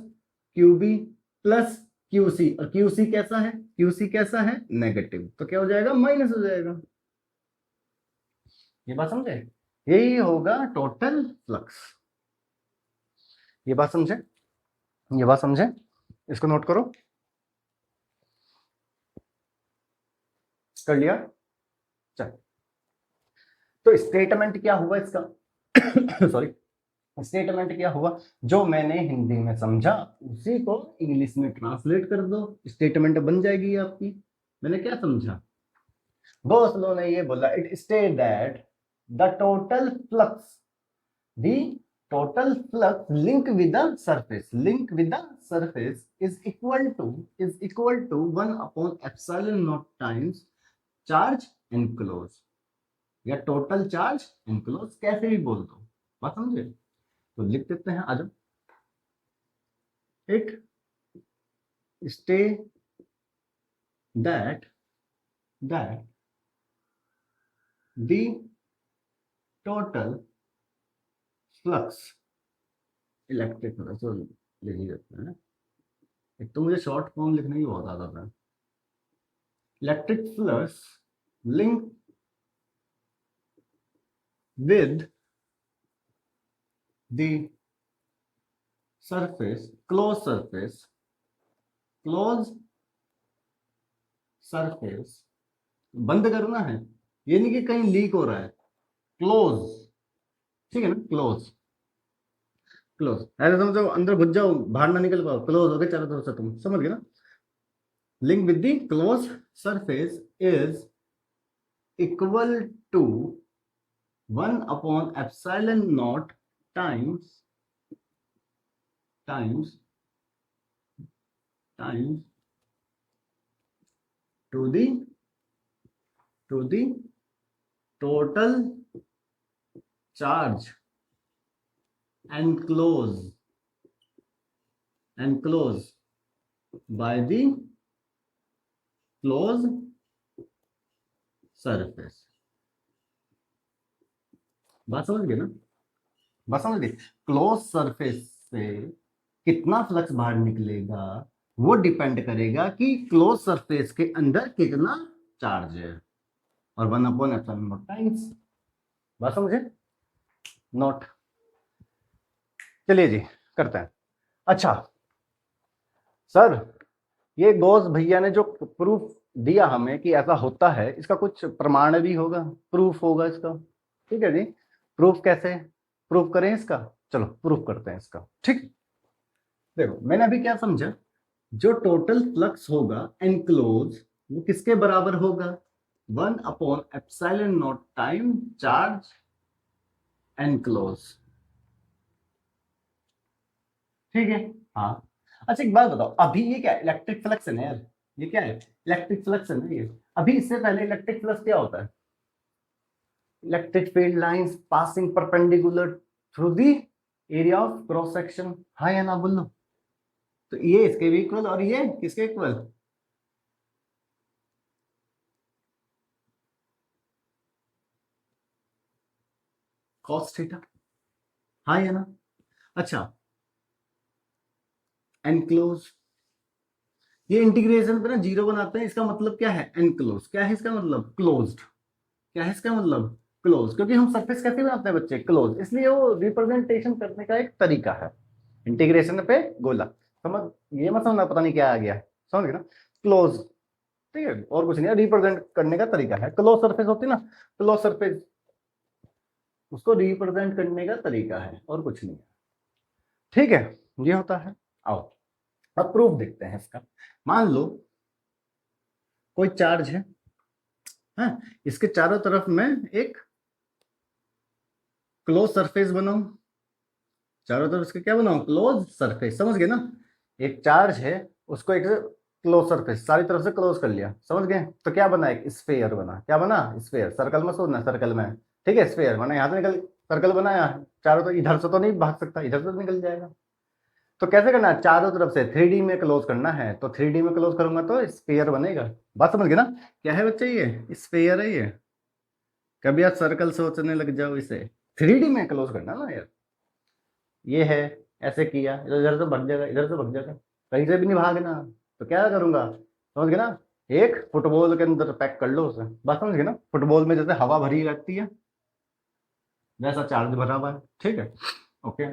QB plus QC, और QC कैसा है, QC कैसा है, नेगेटिव, तो क्या हो जाएगा, माइनस हो जाएगा। ये बात समझे? यही होगा टोटल फ्लक्स। ये बात समझे? ये बात समझे? इसको नोट करो, कर लिया? चल, तो स्टेटमेंट क्या हुआ इसका सॉरी, स्टेटमेंट क्या हुआ, जो मैंने हिंदी में समझा उसी को इंग्लिश में ट्रांसलेट कर दो, स्टेटमेंट बन जाएगी आपकी। मैंने क्या समझा, गॉस लॉ ने ये बोला, it state that the total flux, the total flux link with the surface is equal to 1/ε0 times charge enclosed, या टोटल चार्ज एनक्लोज, कैसे भी बोल दो, बात समझे? तो लिख देते हैं, आज it stay that the total flux, electric flux लिख ही देते हैं, एक तो मुझे शॉर्ट फॉर्म लिखने की बहुत आदत है। Electric flux link with the surface, closed surface, बंद करना है, ये नहीं कि कहीं लीक हो रहा है, क्लोज, ठीक है ना, क्लोज ऐसे समझो, अंदर घुस जाओ बाहर ना निकल पाओ, क्लोज हो गए चारों तरफ से, तुम समझ गए ना। Link with the close surface is equal to 1/ε0 times to the total charge enclosed by the closed surface। बात समझ गए ना, बात समझ गए? क्लोज सरफेस से कितना फ्लक्स बाहर निकलेगा वो डिपेंड करेगा कि क्लोज सरफेस के अंदर कितना चार्ज है, और 1/ε0 टाइम्स। बात समझे? नोट, चलिए जी करते हैं। अच्छा सर, ये गॉस भैया ने जो प्रूफ दिया हमें कि ऐसा होता है, इसका कुछ प्रमाण भी होगा, प्रूफ होगा इसका, ठीक है जी। प्रूफ कैसे प्रूफ करें इसका, चलो प्रूफ करते हैं इसका, ठीक। देखो मैंने अभी क्या समझा, जो टोटल फ्लक्स होगा एनक्लोज, वो किसके बराबर होगा, 1/ε0 टाइम चार्ज एनक्लोज, ठीक है। हाँ, अच्छा एक बात बताओ, अभी ये क्या है, इलेक्ट्रिक फ्लक्स है ना यार, ये क्या है, इलेक्ट्रिक फ्लक्स है ना ये। अभी इससे पहले इलेक्ट्रिक फ्लक्स क्या होता है, electric field lines passing perpendicular through the area of cross section, हाँ या ना बोलो। तो ये इसके भी इक्वल और ये किसके इक्वल, cos थीटा, हाँ या ना? अच्छा, एनक्लोज, ये इंटीग्रेशन पे ना जीरो बनाते हैं, इसका मतलब क्या है? एनक्लोज। क्या है इसका मतलब? क्लोज्ड। क्या है इसका मतलब? क्लोज। क्योंकि हम सरफेस कैसे बनाते हैं बच्चे? क्लोज। इसलिए वो रिप्रेजेंटेशन करने का एक तरीका है। इंटीग्रेशन पे गोला, समझ, ये मत समझना पता नहीं क्या आ गया, समझ गए ना? क्लोज, ठीक है, और कुछ नहीं है, रिप्रेजेंट करने का तरीका है। क्लोज सरफेस होती है ना, क्लोज सरफेस, उसको रिप्रेजेंट करने का तरीका है, और कुछ नहीं है। ठीक है, ये होता है। आओ अब प्रूफ देखते हैं इसका। मान लो कोई चार्ज है, हाँ, इसके चारों तरफ मैं एक क्लोज सरफेस बनाऊं, चारों तरफ इसके क्या बनाऊं? क्लोज सरफेस, समझ गए ना? एक चार्ज है, उसको एक क्लोज सरफेस सारी तरफ से क्लोज कर लिया, समझ गए? तो क्या बना? एक स्फेयर बना। क्या बना? स्फेयर। सर्कल में सोचना, सर्कल में, ठीक है, स्फेयर बना, यहाँ से निकल, सर्कल बनाया चारों, तो इधर से तो नहीं भाग सकता, इधर से तो निकल जाएगा। तो कैसे करना है? चारों तरफ से 3D में क्लोज करना है, तो 3D में क्लोज करूंगा तो स्फेयर बनेगा। बात समझ गए ना? क्या है बच्चे? ये स्फेयर है ये। कभी आप सर्कल सोचने लग जाओ, इसे 3D में क्लोज करना ना यार। ये है, ऐसे किया, इधर से भग जाएगा, इधर से भग जाएगा, कहीं से भी नहीं भागना। तो क्या करूंगा? समझ गए ना? एक फुटबॉल के अंदर पैक कर लो उसे। बात समझ गए ना? फुटबॉल में जैसे हवा भरी रहती है, वैसा चार्ज भरा हुआ है, ठीक है, ओके।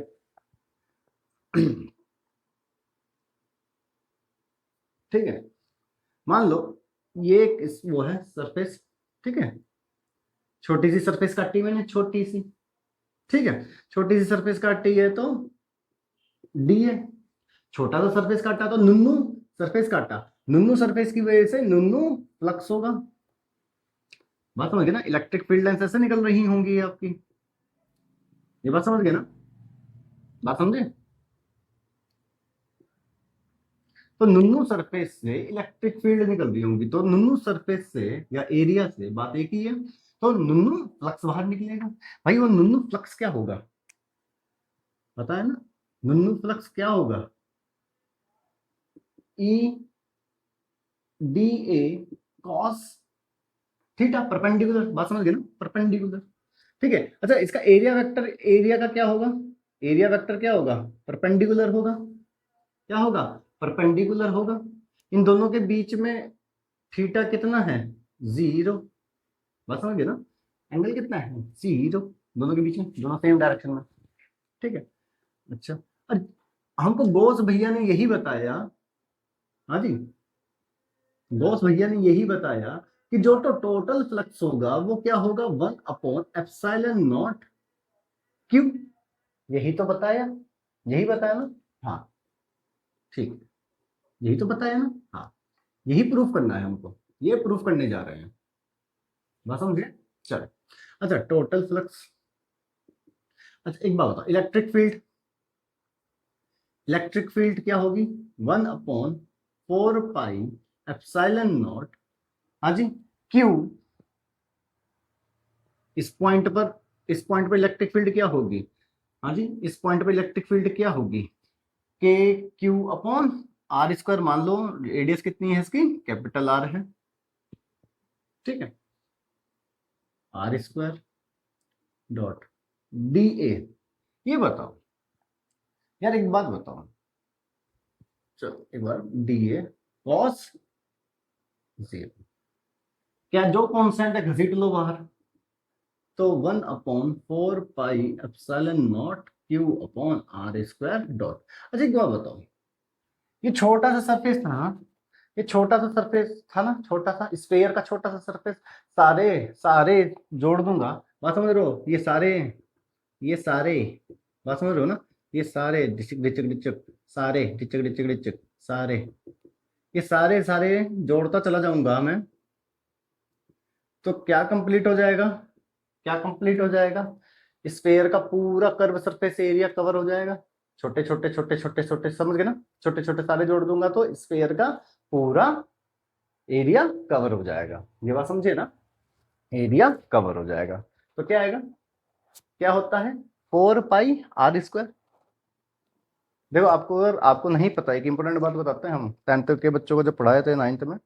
ठीक है, मान लो ये एक वो है सरफेस, ठीक है, छोटी सी सरफेस काटी मैंने, छोटी सी, ठीक है, छोटी सी सरफेस काटी है तो डी है। छोटा सा सरफेस काटा तो नुन्नू सरफेस काटा, नुन्नू सरफेस की वजह से नुन्नू फ्लक्स होगा। बात समझ गए ना? इलेक्ट्रिक फील्ड लाइंस ऐसे निकल रही होंगी आपकी, ये बात समझ गए ना? बात समझे? तो नुन्नू सरफेस से इलेक्ट्रिक फील्ड निकल रही होंगी, तो नुन्नू सरफेस से या एरिया से बात एक ही है, तो नुन्नू फ्लक्स बाहर निकलेगा। भाई वो नुन्नू फ्लक्स क्या होगा? पता है ना? नुन्नू फ्लक्स क्या होगा? E D A cos theta, perpendicular. बात समझ गए ना? परपेंडिकुलर, ठीक है। अच्छा, इसका एरिया वेक्टर, एरिया का क्या होगा? एरिया वेक्टर क्या होगा? परपेंडिकुलर होगा। क्या होगा? परपेंडिकुलर होगा। इन दोनों के बीच में थीटा कितना है? 0। बात समझ गए ना? एंगल कितना है? 0, दोनों के बीच में, दोनों सेम डायरेक्शन में, ठीक है। अच्छा, और हमको बोस भैया ने यही बताया, हाँ जी, बोस भैया ने यही बताया कि जो तो टोटल फ्लक्स होगा वो क्या होगा? 1/ε0 क्यू। यही तो बताया, यही बताया ना? हाँ, ठीक, यही तो बताया ना? हाँ, यही प्रूफ करना है हमको, ये प्रूफ करने जा रहे हैं। बात समझे? चलो, अच्छा, टोटल फ्लक्स। अच्छा, एक बात बताओ, इलेक्ट्रिक फील्ड, इलेक्ट्रिक फील्ड क्या होगी? 1/4πε0, हाँ जी, क्यू। इस पॉइंट पर, इस पॉइंट पर इलेक्ट्रिक फील्ड क्या होगी? हाँ जी, इस पॉइंट पर इलेक्ट्रिक फील्ड क्या होगी? K Q upon r square. मान लो रेडियस कितनी है इसकी? कैपिटल आर है, ठीक है, r square dot d a. ये बताओ यार, एक बात बताओ, चलो एक बार, डी ए कॉस 0, क्या जो कॉन्स्टेंट है घसीट लो बाहर, तो 1/4πε0 q upon r square dot. अच्छा, एक बात बताओ, ये छोटा सा सरफेस था ना, ये छोटा सा सरफेस था ना, छोटा सा स्फेयर का छोटा सा सरफेस, सारे सारे जोड़ दूंगा, बात समझ रहे हो? ये सारे, ये सारे, बात समझ रहे हो ना? ये सारे डिचक डिचक डिचक, सारे डिचक डिचक डिचक, सारे, ये सारे सारे जोड़ता चला जाऊंगा मैं, तो क्या कंप्लीट हो जाएगा? क्या कंप्लीट हो जाएगा? स्फेयर का पूरा कर्व सरफेस एरिया कवर हो जाएगा। छोटे छोटे छोटे छोटे छोटे, समझ गए ना? छोटे छोटे सारे जोड़ दूंगा तो स्फेयर का पूरा एरिया कवर हो जाएगा। ये बात समझे ना? एरिया कवर हो जाएगा। तो क्या आएगा? क्या होता है? 4πr²। देखो, आपको अगर आपको नहीं पता है, कि इंपॉर्टेंट बात बताते हैं हम, 10th के बच्चों को जब पढ़ाए थे 9th में,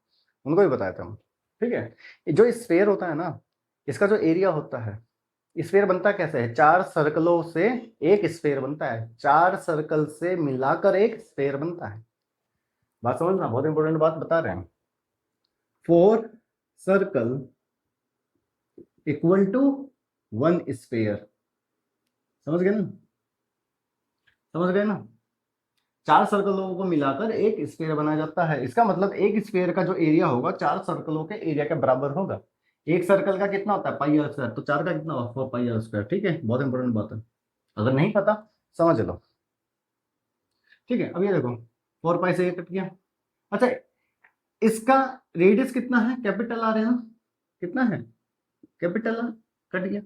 उनको भी बताए थे हम, ठीक है। ये जो स्फेयर होता है ना, इसका जो एरिया होता है, स्फीयर बनता कैसे है? 4 सर्कलों से एक स्फीयर बनता है, 4 सर्कल से मिलाकर एक स्फीयर बनता है। बात समझना, बहुत इंपॉर्टेंट बात बता रहे हैं। 4 सर्कल इक्वल टू 1 स्फीयर। समझ गए ना? समझ गए ना? 4 सर्कलों को मिलाकर एक स्फीयर बनाया जाता है। इसका मतलब एक स्फीयर का जो एरिया होगा 4 सर्कलों के एरिया के बराबर होगा। एक सर्कल का कितना होता है? पाई आर स्क्वायर। तो 4 का कितना होगा? 4 पाई आर स्क्वायर। ठीक है, बहुत इंपॉर्टेंट बात है, अगर नहीं पता समझ लो। ठीक है, अब ये देखो 4 पाई से ये कट गया। अच्छा, इसका रेडियस कितना है? कैपिटल आर है ना, कितना है? Capital R. कट गया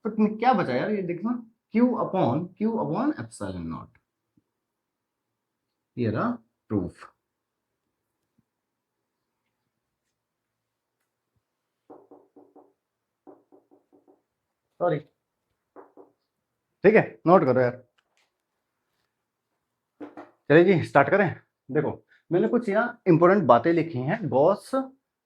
तो क्या बचा यार? ये देखना, क्यू अपॉन एप्सिलॉन नॉट। ये रहा प्रूफ। सॉरी, ठीक है, नोट करो यार। चलिए जी, स्टार्ट करें। देखो, मैंने कुछ यहाँ इंपॉर्टेंट बातें लिखी हैं गॉस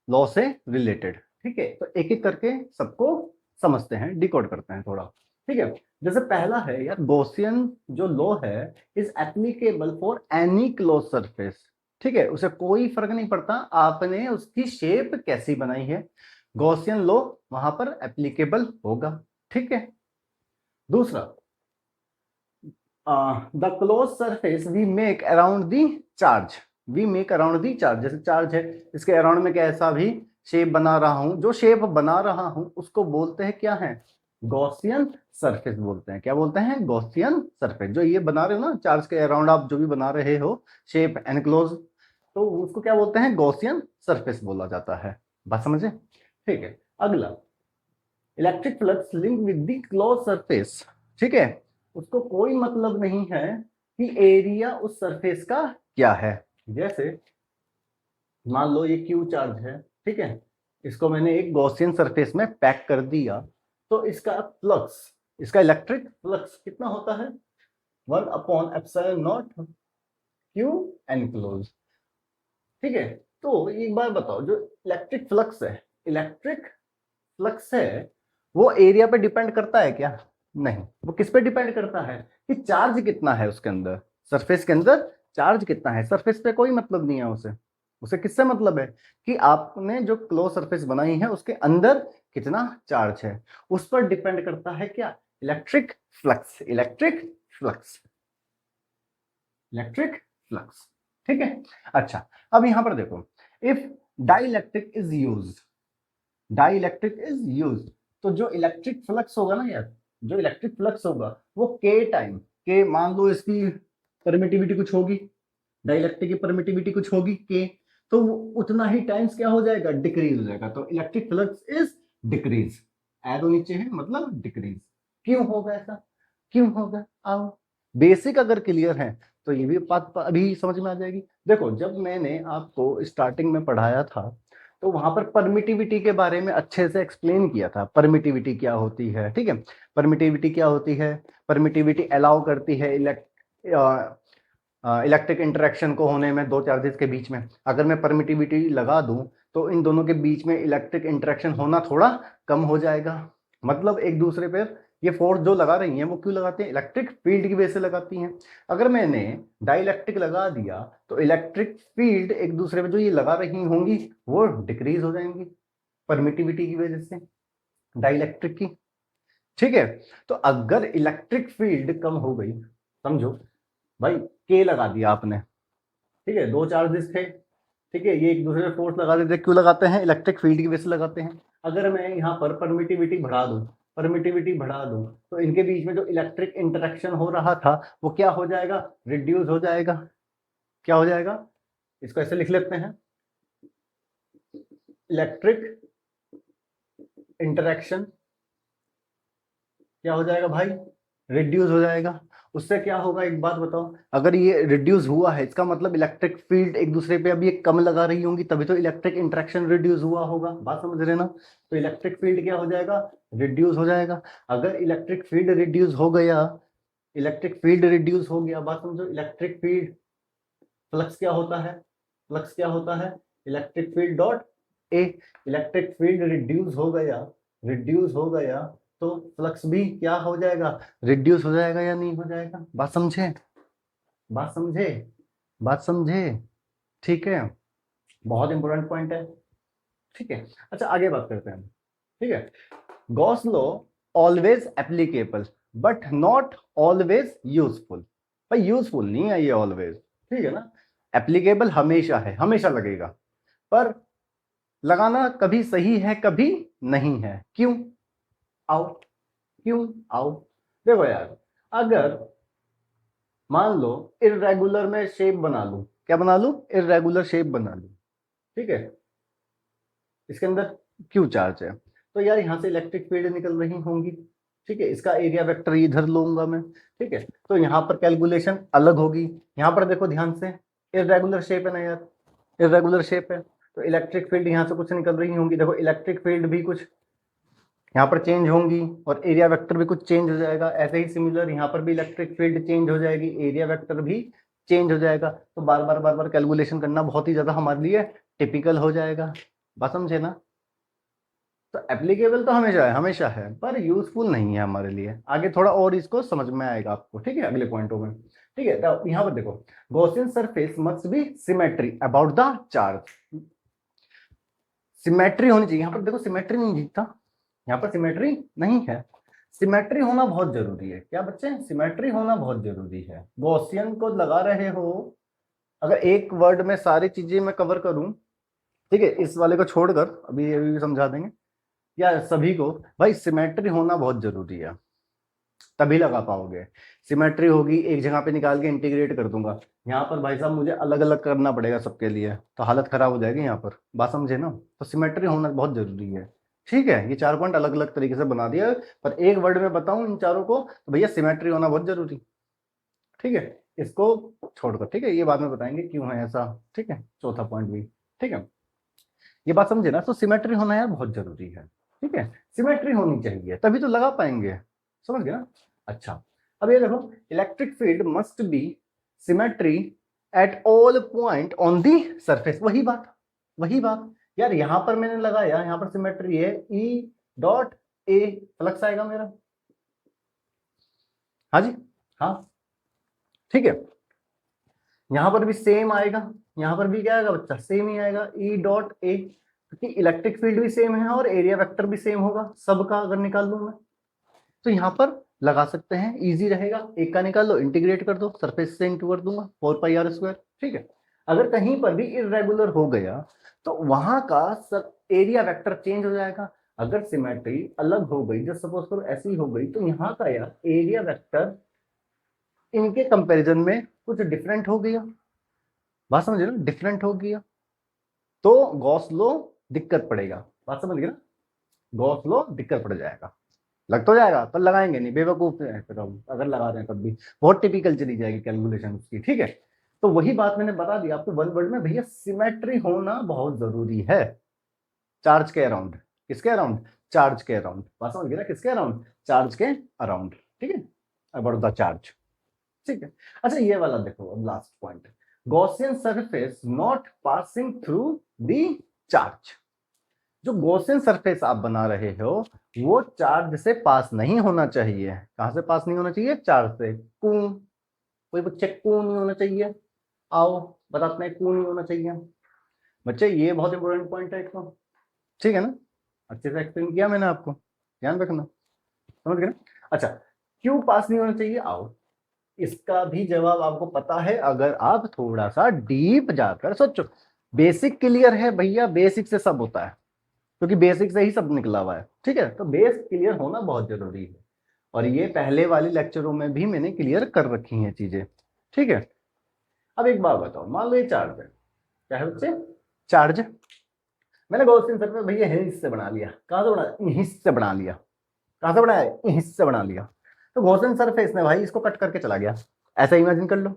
लॉ से रिलेटेड। ठीक है, तो एक एक करके सबको समझते हैं, डिकोड करते हैं थोड़ा। ठीक है, जैसे पहला है यार, गॉसियन जो लॉ है is applicable for any close surface. ठीक है, उसे कोई फर्क नहीं पड़ता आपने उसकी शेप कैसी बनाई है, गॉसियन लॉ वहां पर एप्लीकेबल होगा। ठीक है, दूसरा, the close surface we make around the charge. We make around the charge, जैसे चार्ज है, इसके अराउंड में कैसा भी शेप बना रहा हूं, जो शेप बना रहा हूं उसको बोलते हैं क्या है? गॉसियन सरफेस बोलते हैं। क्या बोलते हैं? Gaussian surface. जो ये बना रहे हो ना चार्ज के अराउंड, आप जो भी बना रहे हो शेप एनक्लोज, तो उसको क्या बोलते हैं? गॉसियन सरफेस बोला जाता है। बात समझे? ठीक है, अगला, electric flux link with the close surface. ठीक है, उसको कोई मतलब नहीं है कि एरिया उस सरफेस का क्या है। जैसे मान लो ये क्यू चार्ज है, ठीक है, इसको मैंने एक गॉसियन सरफेस में पैक कर दिया, तो इसका फ्लक्स, इसका इलेक्ट्रिक फ्लक्स कितना होता है? 1/एप्सिलॉन नॉट क्यू एनक्लोज। ठीक है, तो एक बार बताओ, जो इलेक्ट्रिक फ्लक्स है, इलेक्ट्रिक फ्लक्स है, वो एरिया पे डिपेंड करता है क्या? नहीं। वो किस पे डिपेंड करता है? कि चार्ज कितना है उसके अंदर, सरफेस के अंदर चार्ज कितना है। सरफेस पे कोई मतलब नहीं है उसे। उसे किससे मतलब है? कि आपने जो क्लोज सरफेस बनाई है उसके अंदर कितना चार्ज है, उस पर डिपेंड करता है क्या? Electric flux. Electric flux, electric flux. ठीक है, अच्छा, अब यहां पर देखो, if dielectric is used, dielectric is used, तो जो इलेक्ट्रिक फ्लक्स होगा ना यार, जो इलेक्ट्रिक फ्लक्स होगा वो के टाइम, के मान लो इसकी परमिटिविटी कुछ होगी, डाइलेक्ट्रिक की परमिटिविटी कुछ होगी के, तो वो उतना ही टाइम्स क्या हो जाएगा? डिक्रीज हो जाएगा। तो electric flux is decrease. Arrow नीचे है मतलब डिक्रीज। क्यों होगा ऐसा? क्यों होगा? आओ, बेसिक अगर क्लियर है तो ये भी बात अभी समझ में आ जाएगी। देखो, जब मैंने आपको स्टार्टिंग में पढ़ाया था तो वहां पर परमिटिविटी के बारे में अच्छे से एक्सप्लेन किया था। परमिटिविटी क्या होती है? ठीक है, परमिटिविटी क्या होती है? परमिटिविटी अलाउ करती है इलेक्ट्रिक इंटरेक्शन को होने में दो चार्जेस के बीच में। अगर मैं परमिटिविटी लगा दूं तो इन दोनों के बीच में इलेक्ट्रिक इंटरेक्शन होना थोड़ा कम हो जाएगा। मतलब एक दूसरे पर ये फोर्स जो लगा रही हैं वो क्यों लगाते हैं? इलेक्ट्रिक फील्ड की वजह से लगाती हैं। अगर मैंने डाइलेक्ट्रिक लगा दिया तो इलेक्ट्रिक फील्ड एक दूसरे पे जो ये लगा रही होंगी वो डिक्रीज हो जाएंगी परमिटिविटी की वजह से, डाइलेक्ट्रिक की। ठीक है, तो अगर इलेक्ट्रिक फील्ड कम हो गई, समझो भाई, के लगा दिया आपने, ठीक है, दो चार्जेस थे, ठीक है, ये एक दूसरे पे फोर्स लगा देते, क्यों लगाते हैं? इलेक्ट्रिक फील्ड की वजह से लगाते हैं। अगर मैं यहाँ पर परमिटिविटी बढ़ा दूं, परमिटिविटी बढ़ा दूं, तो इनके बीच में जो इलेक्ट्रिक इंटरेक्शन हो रहा था वो क्या हो जाएगा? रिड्यूस हो जाएगा। क्या हो जाएगा? इसको ऐसे लिख लेते हैं, इलेक्ट्रिक इंटरेक्शन क्या हो जाएगा भाई? रिड्यूस हो जाएगा। उससे क्या होगा एक बात बताओ, अगर ये रिड्यूस हुआ है इसका मतलब इलेक्ट्रिक फील्ड एक दूसरे पे अब ये कम लगा रही होंगी, तभी तो इलेक्ट्रिक इंटरेक्शन रिड्यूस हुआ होगा। बात समझ रहे ना? तो इलेक्ट्रिक फील्ड क्या हो जाएगा? रिड्यूस हो जाएगा। अगर इलेक्ट्रिक फील्ड रिड्यूस हो गया, इलेक्ट्रिक फील्ड रिड्यूस हो गया, बात समझो, इलेक्ट्रिक फील्ड, फ्लक्स क्या होता है? फ्लक्स क्या होता है? Electric field dot A. Electric field reduce हो गया, रिड्यूस हो गया, तो फ्लक्स भी क्या हो जाएगा, रिड्यूस हो जाएगा या नहीं हो जाएगा। बात समझे, बात समझे, बात समझे, ठीक है, बहुत इंपॉर्टेंट पॉइंट है, ठीक है। अच्छा आगे बात करते हैं, ठीक है। Gauss law always applicable but not always useful. भाई यूजफुल नहीं है ये ऑलवेज, ठीक है ना, एप्लीकेबल हमेशा है, हमेशा लगेगा, पर लगाना कभी सही है कभी नहीं है। क्यों, आओ, क्यों, आओ। देखो यार, अगर मान लो इर्रेगुलर में शेप बना लूं, क्या बना लूं, इर्रेगुलर शेप बना लूं, ठीक है, इसके अंदर क्यू चार्ज है, तो यार यहाँ से इलेक्ट्रिक फील्ड निकल रही होंगी, ठीक है, इसका एरिया वेक्टर इधर लूंगा मैं, ठीक है, तो यहाँ पर कैलकुलेशन अलग होगी। यहाँ पर देखो ध्यान से, इर्रेगुलर शेप है ना यार, इर्रेगुलर शेप है, तो इलेक्ट्रिक फील्ड यहाँ से कुछ निकल रही होंगी, देखो इलेक्ट्रिक फील्ड भी कुछ यहाँ पर चेंज होंगी और एरिया वेक्टर भी कुछ चेंज हो जाएगा। ऐसे ही सिमिलर यहाँ पर भी इलेक्ट्रिक फील्ड चेंज हो जाएगी, एरिया वेक्टर भी चेंज हो जाएगा, तो बार बार कैलकुलेशन करना बहुत ही ज्यादा हमारे लिए टिपिकल हो जाएगा। बात समझे ना, तो एप्लीकेबल तो हमेशा है, पर यूजफुल नहीं है हमारे लिए। आगे थोड़ा और इसको समझ में आएगा आपको, ठीक है, अगले पॉइंटों में, ठीक है। तो यहाँ पर देखो, Gaussian surface must be symmetry about the charge, symmetry होनी चाहिए। यहाँ पर देखो सिमेट्री नहीं दिखता, यहाँ पर सिमेट्री नहीं है, सिमेट्री होना बहुत जरूरी है। क्या बच्चे, सिमेट्री होना बहुत जरूरी है। गॉसियन को लगा रहे हो, अगर एक वर्ड में सारी चीजें मैं कवर करूं, ठीक है, इस वाले को छोड़कर अभी अभी भी समझा देंगे, या सभी को, भाई सिमेट्री होना बहुत जरूरी है, तभी लगा पाओगे। सिमेट्री होगी, एक जगह पे निकाल के इंटीग्रेट कर दूंगा, यहाँ पर भाई साहब मुझे अलग अलग करना पड़ेगा सबके लिए, तो हालत खराब हो जाएगी यहाँ पर। बात समझे ना, तो सिमेट्री होना बहुत जरूरी है, ठीक है। ये 4 पॉइंट अलग अलग तरीके से बना दिया, पर एक वर्ड में बताऊं इन चारों को, तो भैया सिमेट्री होना बहुत जरूरी, ठीक है, इसको छोड़कर, ठीक है, ये बाद में बताएंगे क्यों है ऐसा, ठीक है, चौथा पॉइंट भी, ठीक है। ये बात समझे ना, तो सिमेट्री होना यार बहुत जरूरी है, ठीक है, सिमेट्री होनी चाहिए तभी तो लगा पाएंगे, समझ गए ना। अच्छा, अब ये देखो, electric field must be symmetry at all point on the surface, वही बात, वही बात यार, यहां पर मैंने लगाया, यहां पर सिमेट्री है, ई डॉट ए फ्लक्स आएगा मेरा, हाँ जी, हाँ, ठीक है, यहां पर भी सेम आएगा, यहां पर भी क्या आएगा बच्चा, सेम ही आएगा, ई डॉट ए, क्योंकि इलेक्ट्रिक फील्ड भी सेम है और एरिया वेक्टर भी सेम होगा सबका, अगर निकाल लूं मैं, तो यहां पर लगा सकते हैं, इजी रहेगा। एक का निकाल लो, इंटीग्रेट कर दो, सरफेस से इंटू कर दूंगा, 4πr², ठीक है। अगर कहीं पर भी इरेगुलर हो गया तो वहां का एरिया वेक्टर चेंज हो जाएगा। अगर सिमेट्री अलग हो गई, जब सपोज करो ऐसी हो गई, तो यहाँ का यार एरिया वेक्टर इनके कंपैरिजन में कुछ डिफरेंट हो गया, बात समझ रहे हो, डिफरेंट हो गया, तो गॉस लॉ दिक्कत पड़ेगा। बात समझ गए ना, गॉस लॉ दिक्कत पड़ जाएगा, लग तो जाएगा पर लगाएंगे नहीं, बेवकूफ है फिर हम, अगर लगा दें तब भी बहुत टिपिकल चली जाएगी कैलकुलेशन उसकी, ठीक है। तो वही बात मैंने बता दी आपको वन वर्ड में, भैया सिमेट्री होना बहुत जरूरी है, चार्ज के अराउंड, किसके अराउंड, चार्ज के अराउंड, बात समझ गए ना, किसके अराउंड, चार्ज के अराउंड, ठीक है, अबाउट द चार्ज, ठीक है। अच्छा ये वाला देखो, अब last point, Gaussian surface not passing through the charge, जो गॉसियन सरफेस आप बना रहे हो वो चार्ज से पास नहीं होना चाहिए। कहां से पास नहीं होना चाहिए, चार्ज से, क्यों, कोई बच्चे क्यों नहीं होना चाहिए, आओ बताते हैं क्यों नहीं होना चाहिए बच्चे, ये बहुत इंपॉर्टेंट पॉइंट है एक तो, ठीक है ना, अच्छे से एक्सप्लेन किया मैंने आपको, ध्यान रखना, समझ गए ना। अच्छा, क्यों पास नहीं होना चाहिए, आओ इसका भी जवाब आपको पता है, अगर आप थोड़ा सा डीप जाकर सोचो। बेसिक क्लियर है भैया, बेसिक से सब होता है, क्योंकि बेसिक से ही सब निकला हुआ है, ठीक है, तो बेस क्लियर होना बहुत जरूरी है, और ये पहले वाले लेक्चरों में भी मैंने क्लियर कर रखी हैं चीजें, ठीक है। अब एक बात बताओ, मान लो ये चार्ज है, क्या है बच्चे, चार्ज, मैंने गॉसियन सरफेस भैया हिस्से बना लिया, कहां से बना, हिस्से बना लिया, कहां से बनाया, हिस्से बना लिया, तो गॉसियन सरफेस ने भाई इसको कट करके चला गया, ऐसा इमेजिन कर लो,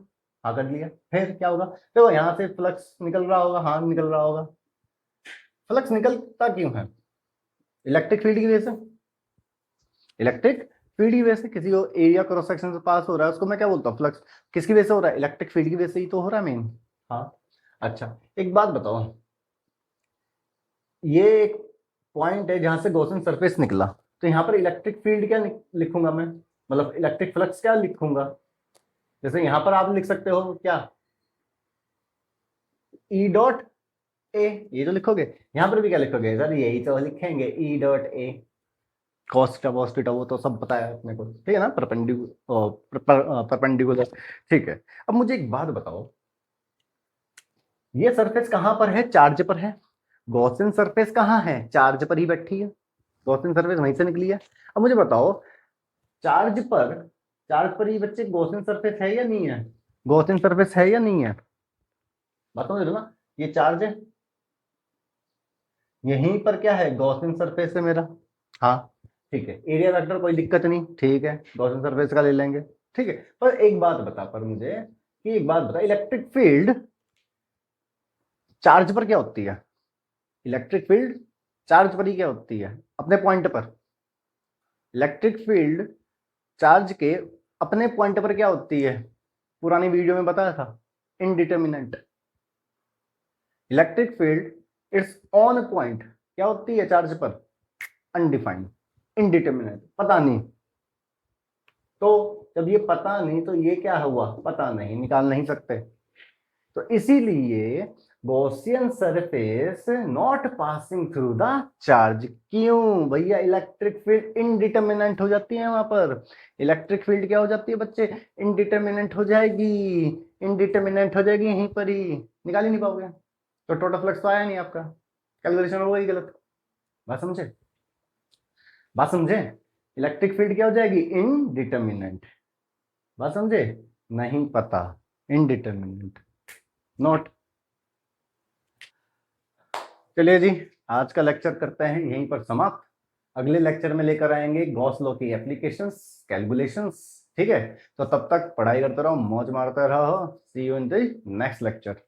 हाँ कर लिया, फिर क्या होगा, देखो यहाँ से फ्लक्स निकल रहा होगा, हाँ निकल रहा होगा, फ्लक्स निकलता क्यों है, इलेक्ट्रिक फील्ड की वजह से, इलेक्ट्रिक फील्ड की वजह से, किसी को एरिया क्रॉस सेक्शन से पास हो रहा है उसको मैं क्या बोलता हूँ, फ्लक्स, किसकी वजह से हो रहा है, इलेक्ट्रिक फील्ड की वजह से ही तो हो रहा है मेन, हाँ। अच्छा एक बात बताओ, ये एक पॉइंट है जहां से गॉसियन सरफेस निकला, तो यहाँ पर इलेक्ट्रिक फील्ड क्या लिखूंगा मैं, मतलब इलेक्ट्रिक फ्लक्स क्या लिखूंगा? जैसे यहाँ पर आप लिख सकते हो क्या, ई डॉट ए, ये तो लिखोगे। यहाँ पर भी क्या लिखोगे सर, यही तो लिखेंगे, E dot A. Cos theta वो तो सब पता है अपने को, ठीक है ना, परपेंडिकुलर। ठीक है, अब मुझे एक बात बताओ, ये सरफेस कहां पर है? चार्ज पर है। गॉसियन सरफेस कहां है? चार्ज पर ही बैठी है, गॉसियन सरफेस वहीं से निकली है। अब मुझे बताओ, चार्ज पर, चार्ज पर ही बच्चे गॉसियन सरफेस है या नहीं है? गॉसियन सरफेस है या नहीं है? बताओ ना, ये चार्ज है, यहीं पर क्या है, गॉसियन सरफेस है मेरा। हाँ ठीक है, एरिया वेक्टर कोई दिक्कत नहीं, ठीक है, गॉसियन सरफेस का ले लेंगे। ठीक है, पर एक बात बता, पर मुझे कि एक बात बता, इलेक्ट्रिक फील्ड चार्ज पर क्या होती है? इलेक्ट्रिक फील्ड चार्ज पर ही क्या होती है, अपने पॉइंट पर? इलेक्ट्रिक फील्ड चार्ज के अपने पॉइंट पर क्या होती है? पुरानी वीडियो में बताया था, indeterminate. Electric field it's on point क्या होती है चार्ज पर? अनडिफाइंड, इनडिटर्मिनेट, पता नहीं। तो जब ये पता नहीं, तो ये क्या हुआ, पता नहीं, निकाल नहीं सकते। तो इसीलिए Gaussian surface not passing through the charge. क्यों भैया? इलेक्ट्रिक फील्ड इनडिटर्मिनेंट हो जाती है वहां पर। इलेक्ट्रिक फील्ड क्या हो जाती है बच्चे? इनडिटर्मिनेंट हो जाएगी, इनडिटर्मिनेंट हो जाएगी, यहीं पर ही निकाल ही नहीं पाओगे। तो टोटल फ्लक्स तो आया नहीं आपका, कैलकुलेशन हो गई गलत। बात समझे? बात समझे? इलेक्ट्रिक फील्ड क्या हो जाएगी? इनडिटर्मिनेंट। बात समझे? नहीं पता, इनडिटर्मिनेंट, नॉट। चलिए जी, आज का लेक्चर करते हैं यहीं पर समाप्त। अगले लेक्चर में लेकर आएंगे गॉस लॉ की एप्लीकेशंस, कैलकुलेशंस। ठीक है, तो तब तक पढ़ाई करते रहो, मौज मारते रहो। See you in the next lecture.